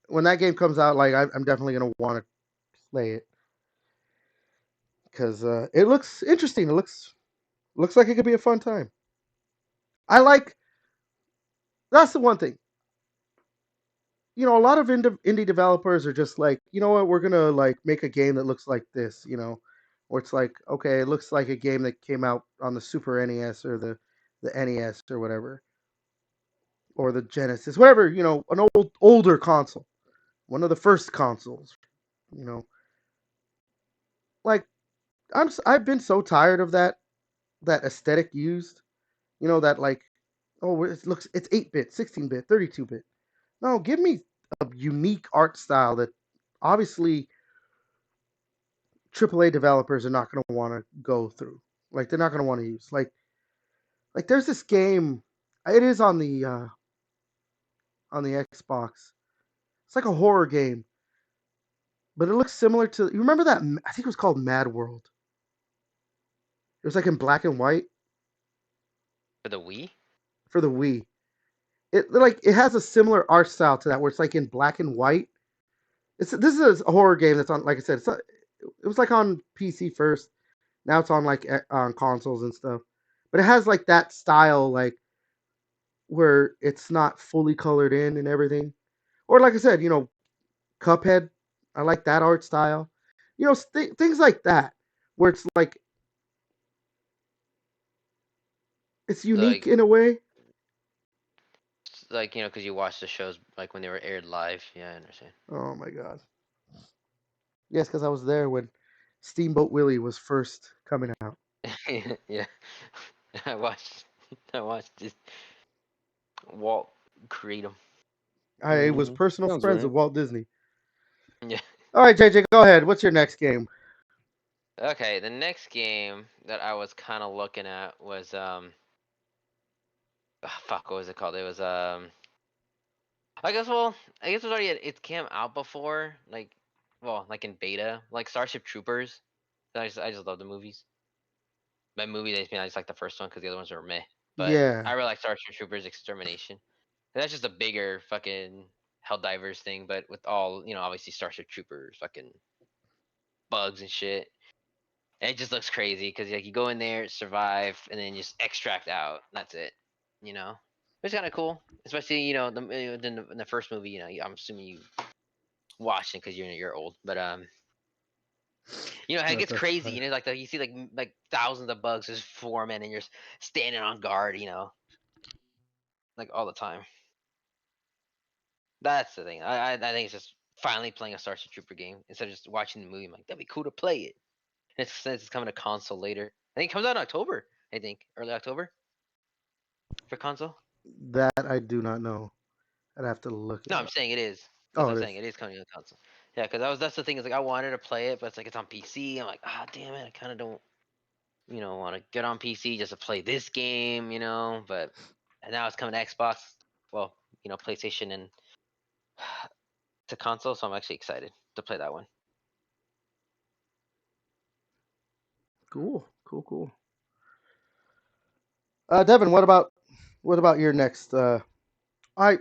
Speaker 1: When that game comes out, like I'm definitely gonna want to play it because it looks interesting. It looks like it could be a fun time. I like that's the one thing. A lot of indie developers are just like, you know what, we're gonna like make a game that looks like this, or it's like, okay, it looks like a game that came out on the Super NES or the NES or whatever, or the Genesis, whatever, an older console, one of the first consoles, you know, like I've been so tired of that aesthetic used, that like, oh, it's 8-bit, 16-bit, 32-bit. No, give me a unique art style that obviously AAA developers are not going to want to go through. Like they're not going to want to use. Like there's this game. It is on the Xbox. It's like a horror game, but it looks similar to. You remember that? I think it was called Mad World. It was like in black and white
Speaker 3: For the Wii.
Speaker 1: for the Wii. It has a similar art style to that, where it's like in black and white. This is a horror game that's on. Like I said, it was like on PC first. Now it's on like on consoles and stuff. But it has like that style, like where it's not fully colored in and everything. Or like I said, Cuphead. I like that art style. Things like that where it's like it's unique
Speaker 3: Like
Speaker 1: in a way.
Speaker 3: because you watch the shows like when they were aired live. Yeah, I understand.
Speaker 1: Oh my god. Yes, because I was there when Steamboat Willie was first coming out.
Speaker 3: Yeah. I watched. I watched this Walt create them.
Speaker 1: I was personal
Speaker 2: Sounds
Speaker 1: friends
Speaker 2: right.
Speaker 1: with Walt Disney.
Speaker 3: Yeah.
Speaker 1: All right, JJ, go ahead. What's your next game?
Speaker 3: Okay, the next game that I was kind of looking at was fuck, what was it called? It was I guess it was already it came out before, like in beta, like Starship Troopers. I just love the movies. By movie, I just mean I just like the first one because the other ones are meh. but
Speaker 1: Yeah.
Speaker 3: I really like Starship Troopers Extermination. That's just a bigger fucking Helldivers thing, but with all obviously Starship Troopers, fucking bugs and shit. And it just looks crazy because like you go in there, survive, and then just extract out. That's it. You know, it's kind of cool, especially in the first movie. I'm assuming you watched it because you're old, but it gets
Speaker 1: That's
Speaker 3: crazy.
Speaker 1: fine.
Speaker 3: Like you see like thousands of bugs just forming, and you're standing on guard. Like all the time. That's the thing. I think it's just finally playing a Starship Trooper game instead of just watching the movie. I'm like, that'd be cool to play it. And since it's coming to console later, I think it comes out in October. I think early October for console.
Speaker 1: That I do not know. I'd have to look it
Speaker 3: No, I'm
Speaker 1: up.
Speaker 3: saying it is. That's
Speaker 1: Oh,
Speaker 3: what I'm
Speaker 1: it
Speaker 3: saying.
Speaker 1: is.
Speaker 3: It is coming to console. Yeah, because that's the thing is like I wanted to play it, but it's like it's on PC. I'm like, damn it, I kind of don't, want to get on PC just to play this game, But and now it's coming to Xbox. Well, PlayStation and to console, so I'm actually excited to play that one.
Speaker 1: Cool. Cool. Cool. Devin, what about your next? I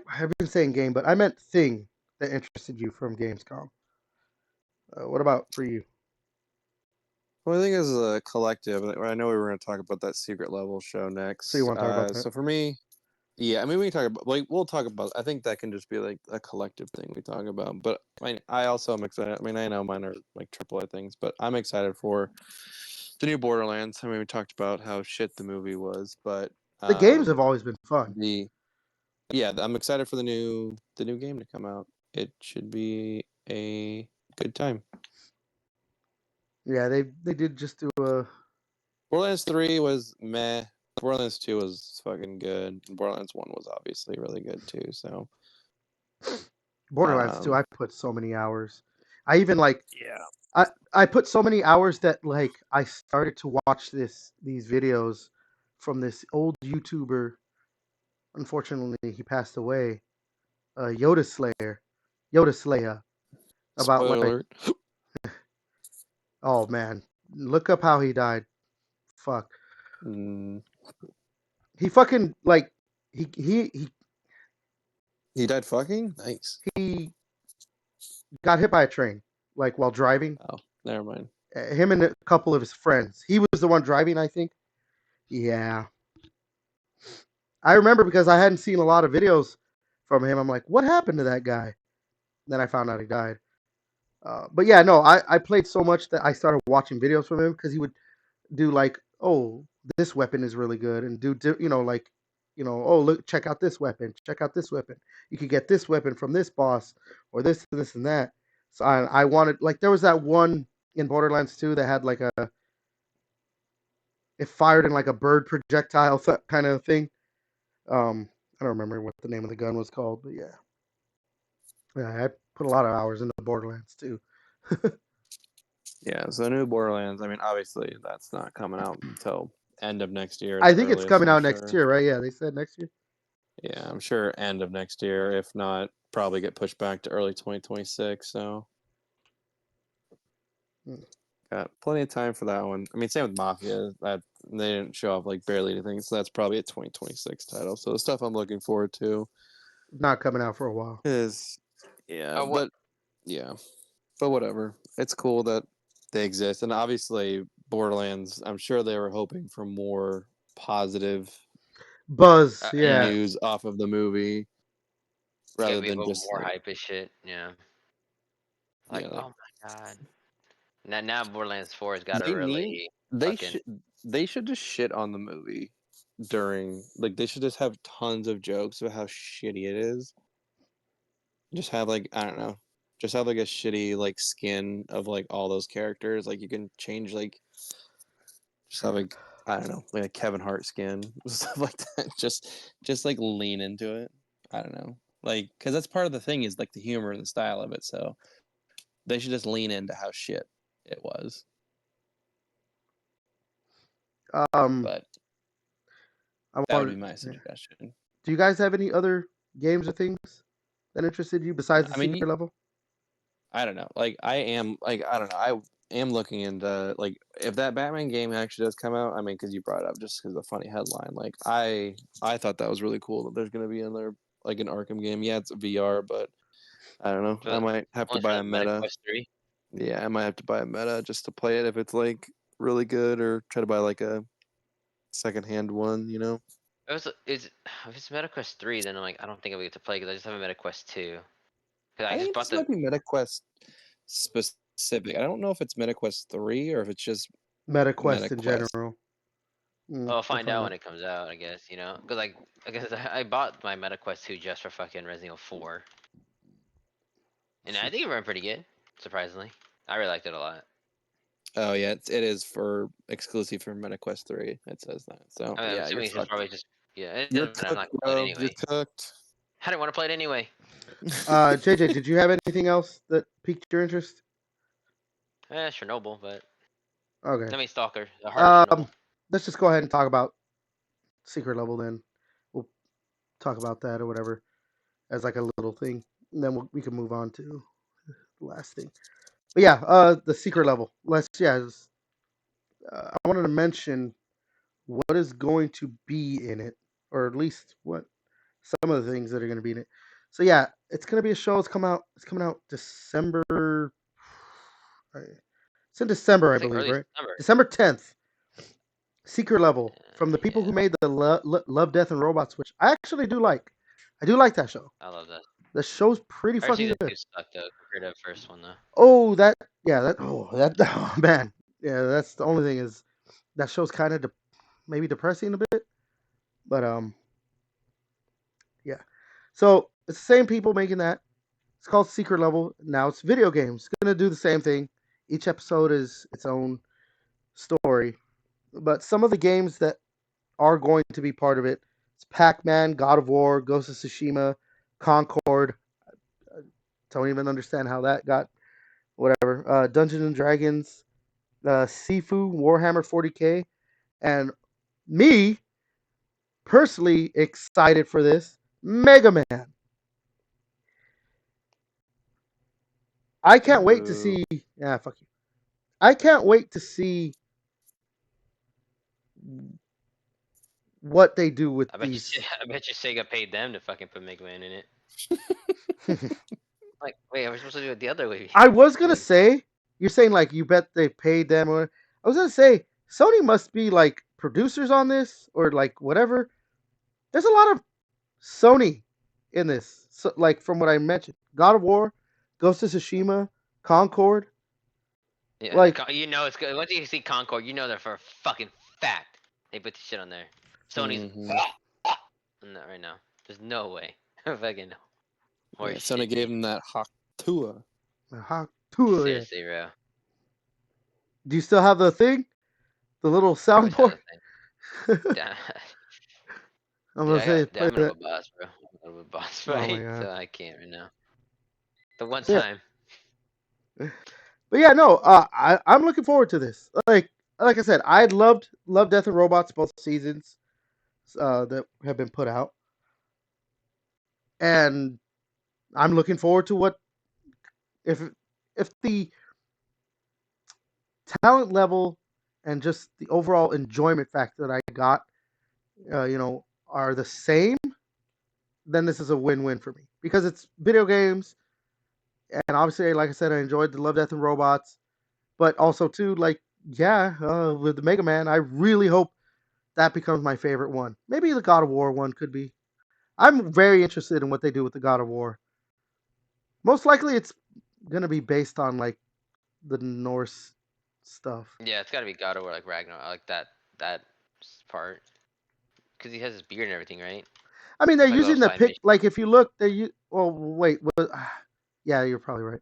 Speaker 1: have been saying game, but I meant thing that interested you from Gamescom. What about for you?
Speaker 2: Well, I think as a collective, I know we were going to talk about that secret level show next.
Speaker 1: So you want to talk about that?
Speaker 2: So for me, yeah, I mean, we can talk about we'll talk about. I think that can just be like a collective thing we talk about. But I also am excited. I mean, I know mine are like AAA things, but I'm excited for the new Borderlands. I mean, we talked about how shit the movie was, but
Speaker 1: The games have always been fun.
Speaker 2: I'm excited for the new game to come out. It should be a good time.
Speaker 1: Yeah, they did just do a.
Speaker 2: Borderlands 3 was meh. Borderlands 2 was fucking good. And Borderlands 1 was obviously really good too. So
Speaker 1: Borderlands 2, I put so many hours. I even
Speaker 2: yeah.
Speaker 1: I put so many hours that I started to watch these videos from this old YouTuber. Unfortunately, he passed away. Yoda Slayer. About
Speaker 2: Spoiler alert.
Speaker 1: oh man, look up how he died. Fuck.
Speaker 2: Mm,
Speaker 1: He fucking he
Speaker 2: he died fucking? Nice.
Speaker 1: he got hit by a train while driving.
Speaker 2: Oh, never mind.
Speaker 1: Him and a couple of his friends. He was the one driving, I think. Yeah. I remember because I hadn't seen a lot of videos from him. I'm like, what happened to that guy? Then I found out he died. But yeah, no, I played so much that I started watching videos from him because he would do oh, this weapon is really good, and oh, look, check out this weapon, check out this weapon. You could get this weapon from this boss, or this, and that. So I wanted there was that one in Borderlands 2 that had it fired in a bird projectile kind of thing. I don't remember what the name of the gun was called, but yeah, I put a lot of hours into Borderlands too.
Speaker 2: Yeah, so new Borderlands. I mean, obviously that's not coming out until end of next year.
Speaker 1: I think it's
Speaker 2: earliest,
Speaker 1: coming
Speaker 2: I'm
Speaker 1: out next
Speaker 2: sure.
Speaker 1: year, right? Yeah, they said next year.
Speaker 2: Yeah, I'm sure end of next year. If not, probably get pushed back to early 2026. So got plenty of time for that one. I mean, same with Mafia. That they didn't show off barely anything, so that's probably a 2026 title. So the stuff I'm looking forward to
Speaker 1: Not coming out for a while.
Speaker 2: is
Speaker 3: What?
Speaker 2: but whatever. It's cool that they exist, and obviously Borderlands. I'm sure they were hoping for more positive
Speaker 1: Buzz, yeah.
Speaker 2: news off of the movie rather
Speaker 3: We have
Speaker 2: than
Speaker 3: a
Speaker 2: just
Speaker 3: more hype as shit. Yeah. Oh my god. Now Borderlands 4 has got to
Speaker 2: they need
Speaker 3: really
Speaker 2: they
Speaker 3: fucking.
Speaker 2: should they should just shit on the movie during they should just have tons of jokes about how shitty it is. Just have I don't know, just have a shitty skin of all those characters. You can change just have I don't know, a Kevin Hart skin, stuff like that. Just lean into it. I don't know, because that's part of the thing is the humor and the style of it. So they should just lean into how shit it was. But that would be my suggestion.
Speaker 1: Do you guys have any other games or things that interested you besides the
Speaker 2: I mean,
Speaker 1: secret level?
Speaker 2: I don't know. I am I don't know. am looking into like if that Batman game actually does come out. I mean, because you brought it up just because of the funny headline. Like I thought that was really cool that there's gonna be another like an Arkham game. Yeah, it's VR, but I don't know. I
Speaker 3: But
Speaker 2: might have to
Speaker 3: only
Speaker 2: buy
Speaker 3: for
Speaker 2: a
Speaker 3: the Meta
Speaker 2: Meta.
Speaker 3: Quest 3.
Speaker 2: Yeah, I might have to buy a Meta just to play it if it's like really good, or try to buy like a secondhand one. You know.
Speaker 3: If it's Meta Quest 3, then I'm like, I don't think I'll get to play because I just have a Meta Quest 2. Because I
Speaker 2: I
Speaker 3: just
Speaker 2: think
Speaker 3: bought
Speaker 2: this
Speaker 3: the.
Speaker 2: might be MetaQuest specific. I don't know if it's MetaQuest 3 or if it's just
Speaker 1: MetaQuest in
Speaker 2: MetaQuest.
Speaker 1: general.
Speaker 3: I'll
Speaker 1: We'll
Speaker 3: find
Speaker 1: find
Speaker 3: out
Speaker 1: out.
Speaker 3: when it comes out, I guess. Because I bought my Meta Quest 2 just for fucking Resident Evil 4, and I think it ran pretty good, surprisingly. I really liked it a lot.
Speaker 2: Oh yeah, it is for exclusive for MetaQuest 3. It says that. So
Speaker 3: I mean, I'm
Speaker 2: yeah, you're
Speaker 3: assuming it's just
Speaker 2: fucked.
Speaker 3: probably just it
Speaker 2: You're
Speaker 3: doesn't matter. I'm
Speaker 2: cooked,
Speaker 3: not gonna play it
Speaker 2: bro. You're
Speaker 3: anyway.
Speaker 2: cooked.
Speaker 3: I didn't want to play it anyway.
Speaker 1: JJ, did you have anything else that piqued your interest?
Speaker 3: Chernobyl, but
Speaker 1: Okay.
Speaker 3: I mean Stalker, the heart of Chernobyl.
Speaker 1: Let's just go ahead and talk about secret level then. We'll talk about that or whatever as like a little thing, and then we can move on to the last thing. But yeah, the secret level. I wanted to mention what is going to be in it, or at least what some of the things that are going to be in it. So yeah, it's going to be a show. It's coming out December. It's in December, I
Speaker 3: I think
Speaker 1: believe,
Speaker 3: early
Speaker 1: right?
Speaker 3: December.
Speaker 1: December 10th. Secret level from the people
Speaker 3: Yeah,
Speaker 1: who made the Love, Death, and Robots, which I actually do like. I do like that show.
Speaker 3: I love that.
Speaker 1: The show's pretty
Speaker 3: First
Speaker 1: fucking
Speaker 3: season
Speaker 1: good.
Speaker 3: 2 sucked though compared to the first one though.
Speaker 1: Oh, oh man, yeah. That's the only thing is that show's kind of maybe depressing a bit, but yeah. So it's the same people making that. It's called Secret Level. Now it's video games. It's gonna do the same thing. Each episode is its own story, but some of the games that are going to be part of it. It's Pac-Man, God of War, Ghost of Tsushima, Concord. Don't even understand how that got whatever. Dungeons and Dragons, Sifu, Warhammer 40K, and me personally excited for this Mega Man. I can't wait to see. Yeah, fuck you. I can't wait to see what they do with
Speaker 3: I bet you,
Speaker 1: these.
Speaker 3: I bet you Sega paid them to fucking put Mega Man in it. Like, wait, are we supposed to do it the other way?
Speaker 1: I was gonna say, you're saying like you bet they paid them, or I was gonna say Sony must be like producers on this or like whatever. There's a lot of Sony in this, so, like from what I mentioned, God of War, Ghost of Tsushima, Concord.
Speaker 3: Yeah,
Speaker 1: Like,
Speaker 3: it's good. Once you see Concord, you know that for a fucking fact. They put the shit on there. Sony's on that right now. There's no way. Fucking no.
Speaker 2: Yeah,
Speaker 3: Horse
Speaker 2: Sony
Speaker 3: shit,
Speaker 2: gave
Speaker 3: dude.
Speaker 2: him that Haktua.
Speaker 1: yeah.
Speaker 3: Seriously, bro.
Speaker 1: Do you still have the thing, the little
Speaker 3: I wish I had
Speaker 1: soundboard?
Speaker 3: that thing. Damn.
Speaker 1: I'm
Speaker 3: Dude,
Speaker 1: gonna say play
Speaker 3: I'm gonna
Speaker 1: that.
Speaker 3: have a boss, bro. I'm gonna have a boss
Speaker 1: Oh my
Speaker 3: fight,
Speaker 1: god.
Speaker 3: so I can't right now. The one
Speaker 1: Yeah.
Speaker 3: time.
Speaker 1: But yeah, no, I'm looking forward to this. Like I said, I loved Death and Robots both seasons that have been put out, and I'm looking forward to what if the talent level and just the overall enjoyment factor that I got, are the same. Then this is a win-win for me because it's video games, and obviously, like I said, I enjoyed the Love, Death, and Robots, but also too, like, yeah, with the Mega Man, I really hope that becomes my favorite one. Maybe the God of War one could be. I'm very interested in what they do with the God of War. Most likely, it's gonna be based on like the Norse stuff.
Speaker 3: Yeah, it's gotta be God of War, like Ragnarok, like that part, because he has his beard and everything, right?
Speaker 1: I mean, they're
Speaker 3: Like a little
Speaker 1: using the
Speaker 3: side
Speaker 1: pic.
Speaker 3: mission.
Speaker 1: Like, if you look, well, wait, yeah, you're probably right.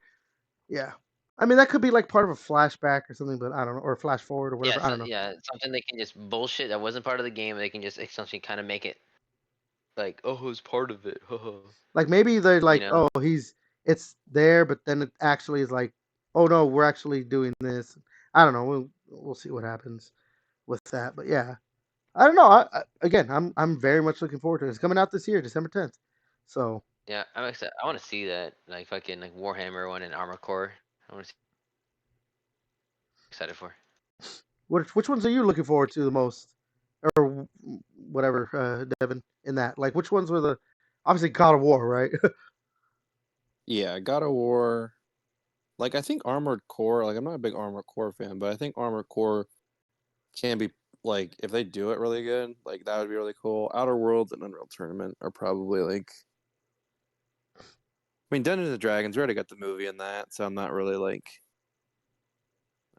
Speaker 1: Yeah, I mean that could be like part of a flashback or something, but I don't know, or a flash forward or
Speaker 3: Yeah,
Speaker 1: whatever. I don't know.
Speaker 3: yeah, something they can just bullshit that wasn't part of the game. They can just essentially kind of make it like, oh, it's part of it.
Speaker 1: Like maybe they're
Speaker 3: You
Speaker 1: like,
Speaker 3: know?
Speaker 1: oh, it's there, but then it actually is like, oh no, we're actually doing this. I don't know. We'll see what happens with that. But yeah, I don't know. Again, I'm very much looking forward to it. It's coming out this year, December 10th. So
Speaker 3: Yeah, I'm excited. I want to see that, like fucking like Warhammer one and Armor Core. I want to see. excited for.
Speaker 1: Which ones are you looking forward to the most, or whatever, Devin? In that, like, which ones were the obviously God of War, right?
Speaker 2: Yeah, God of War. Like I think Armored Core. Like I'm not a big Armored Core fan, but I think Armored Core can be like if they do it really good, like that would be really cool. Outer Worlds and Unreal Tournament are probably like. I mean, Dungeons and Dragons. We already got the movie in that, so I'm not really like.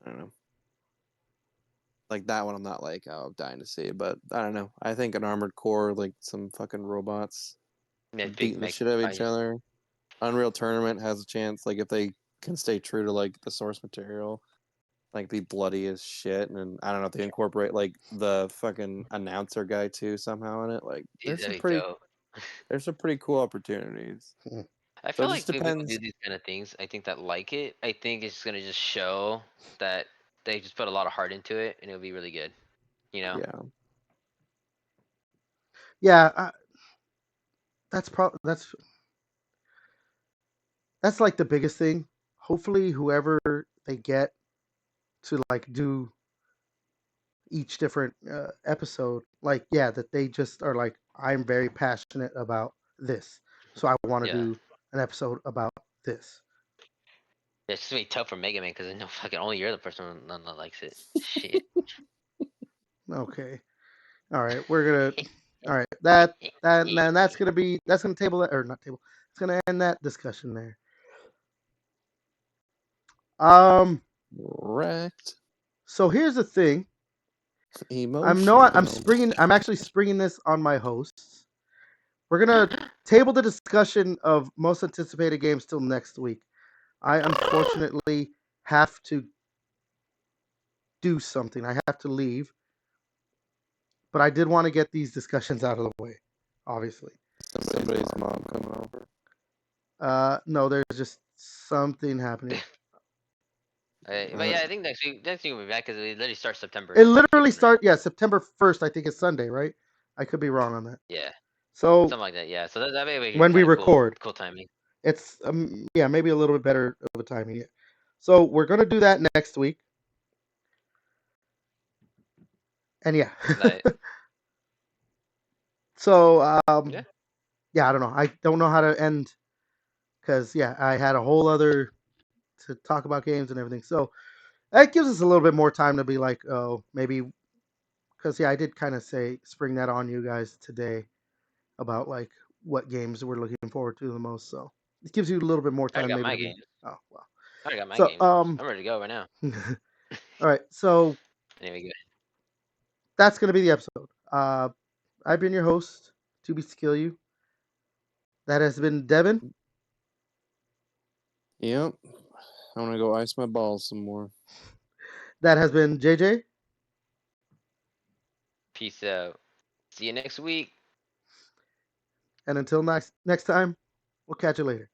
Speaker 2: I don't know. Like that one, I'm not like I'm dying to see, but I don't know. I think an Armored Core, like some fucking robots
Speaker 3: Yeah, big
Speaker 2: beating the
Speaker 3: mech
Speaker 2: shit out of each
Speaker 3: fight.
Speaker 2: other. Unreal Tournament has a chance, like if they can stay true to like the source material, like be bloody as shit, and I don't know if they incorporate like the fucking announcer guy too somehow in it. Like
Speaker 3: Dude, that'd be dope.
Speaker 2: there's some pretty cool opportunities.
Speaker 3: I
Speaker 2: So
Speaker 3: feel
Speaker 2: it
Speaker 3: like
Speaker 2: just
Speaker 3: when people
Speaker 2: depends.
Speaker 3: do these kind of things, I think that like it. I think it's gonna just show that they just put a lot of heart into it, and it'll be really good. You know?
Speaker 2: Yeah,
Speaker 1: Yeah, that's like the biggest thing. Hopefully, whoever they get to like do each different episode, like that they just are like, I'm very passionate about this, so I want to
Speaker 3: Yeah.
Speaker 1: do an episode about this.
Speaker 3: It's just gonna be tough for Mega Man because I know fucking only you're the person that likes it. Shit.
Speaker 1: Okay, all right, all right, that's gonna table that, or not table. It's gonna end that discussion there.
Speaker 2: wrecked.
Speaker 1: So here's the thing.
Speaker 2: Emotional.
Speaker 1: I'm actually springing this on my hosts. We're gonna table the discussion of most anticipated games till next week. I unfortunately have to do something. I have to leave, but I did want to get these discussions out of the way. Obviously,
Speaker 2: Somebody's mom coming over.
Speaker 1: no, there's just something happening.
Speaker 3: But yeah, I think next week we'll be back because it literally starts September.
Speaker 1: It literally
Speaker 3: 2nd, right?
Speaker 1: September 1st. I think it's Sunday, right? I could be wrong on that.
Speaker 3: Yeah,
Speaker 1: So
Speaker 3: something like that. Yeah, so that may be
Speaker 1: when we
Speaker 3: kind of cool.
Speaker 1: record,
Speaker 3: Cool timing.
Speaker 1: it's maybe a little bit better of a timing. Yeah. So we're gonna do that next week, and yeah. So
Speaker 3: Yeah.
Speaker 1: I don't know. I don't know how to end because I had a whole other to talk about games and everything. So that gives us a little bit more time to be like, oh, maybe because I did kind of spring that on you guys today about like what games we're looking forward to the most. So it gives you a little bit more
Speaker 3: I already
Speaker 1: time
Speaker 3: got
Speaker 1: maybe
Speaker 3: my
Speaker 1: to be.
Speaker 3: games.
Speaker 1: Oh wow.
Speaker 3: I already got my
Speaker 1: So
Speaker 3: games. I'm ready to go right now.
Speaker 1: all right. So
Speaker 3: Anyway, good.
Speaker 1: that's gonna be the episode. I've been your host, To Be Skill You. That has been Devin.
Speaker 2: Yep. I want to go ice my balls some more.
Speaker 1: That has been JJ.
Speaker 3: Peace out. See you next week.
Speaker 1: And until next time, we'll catch you later.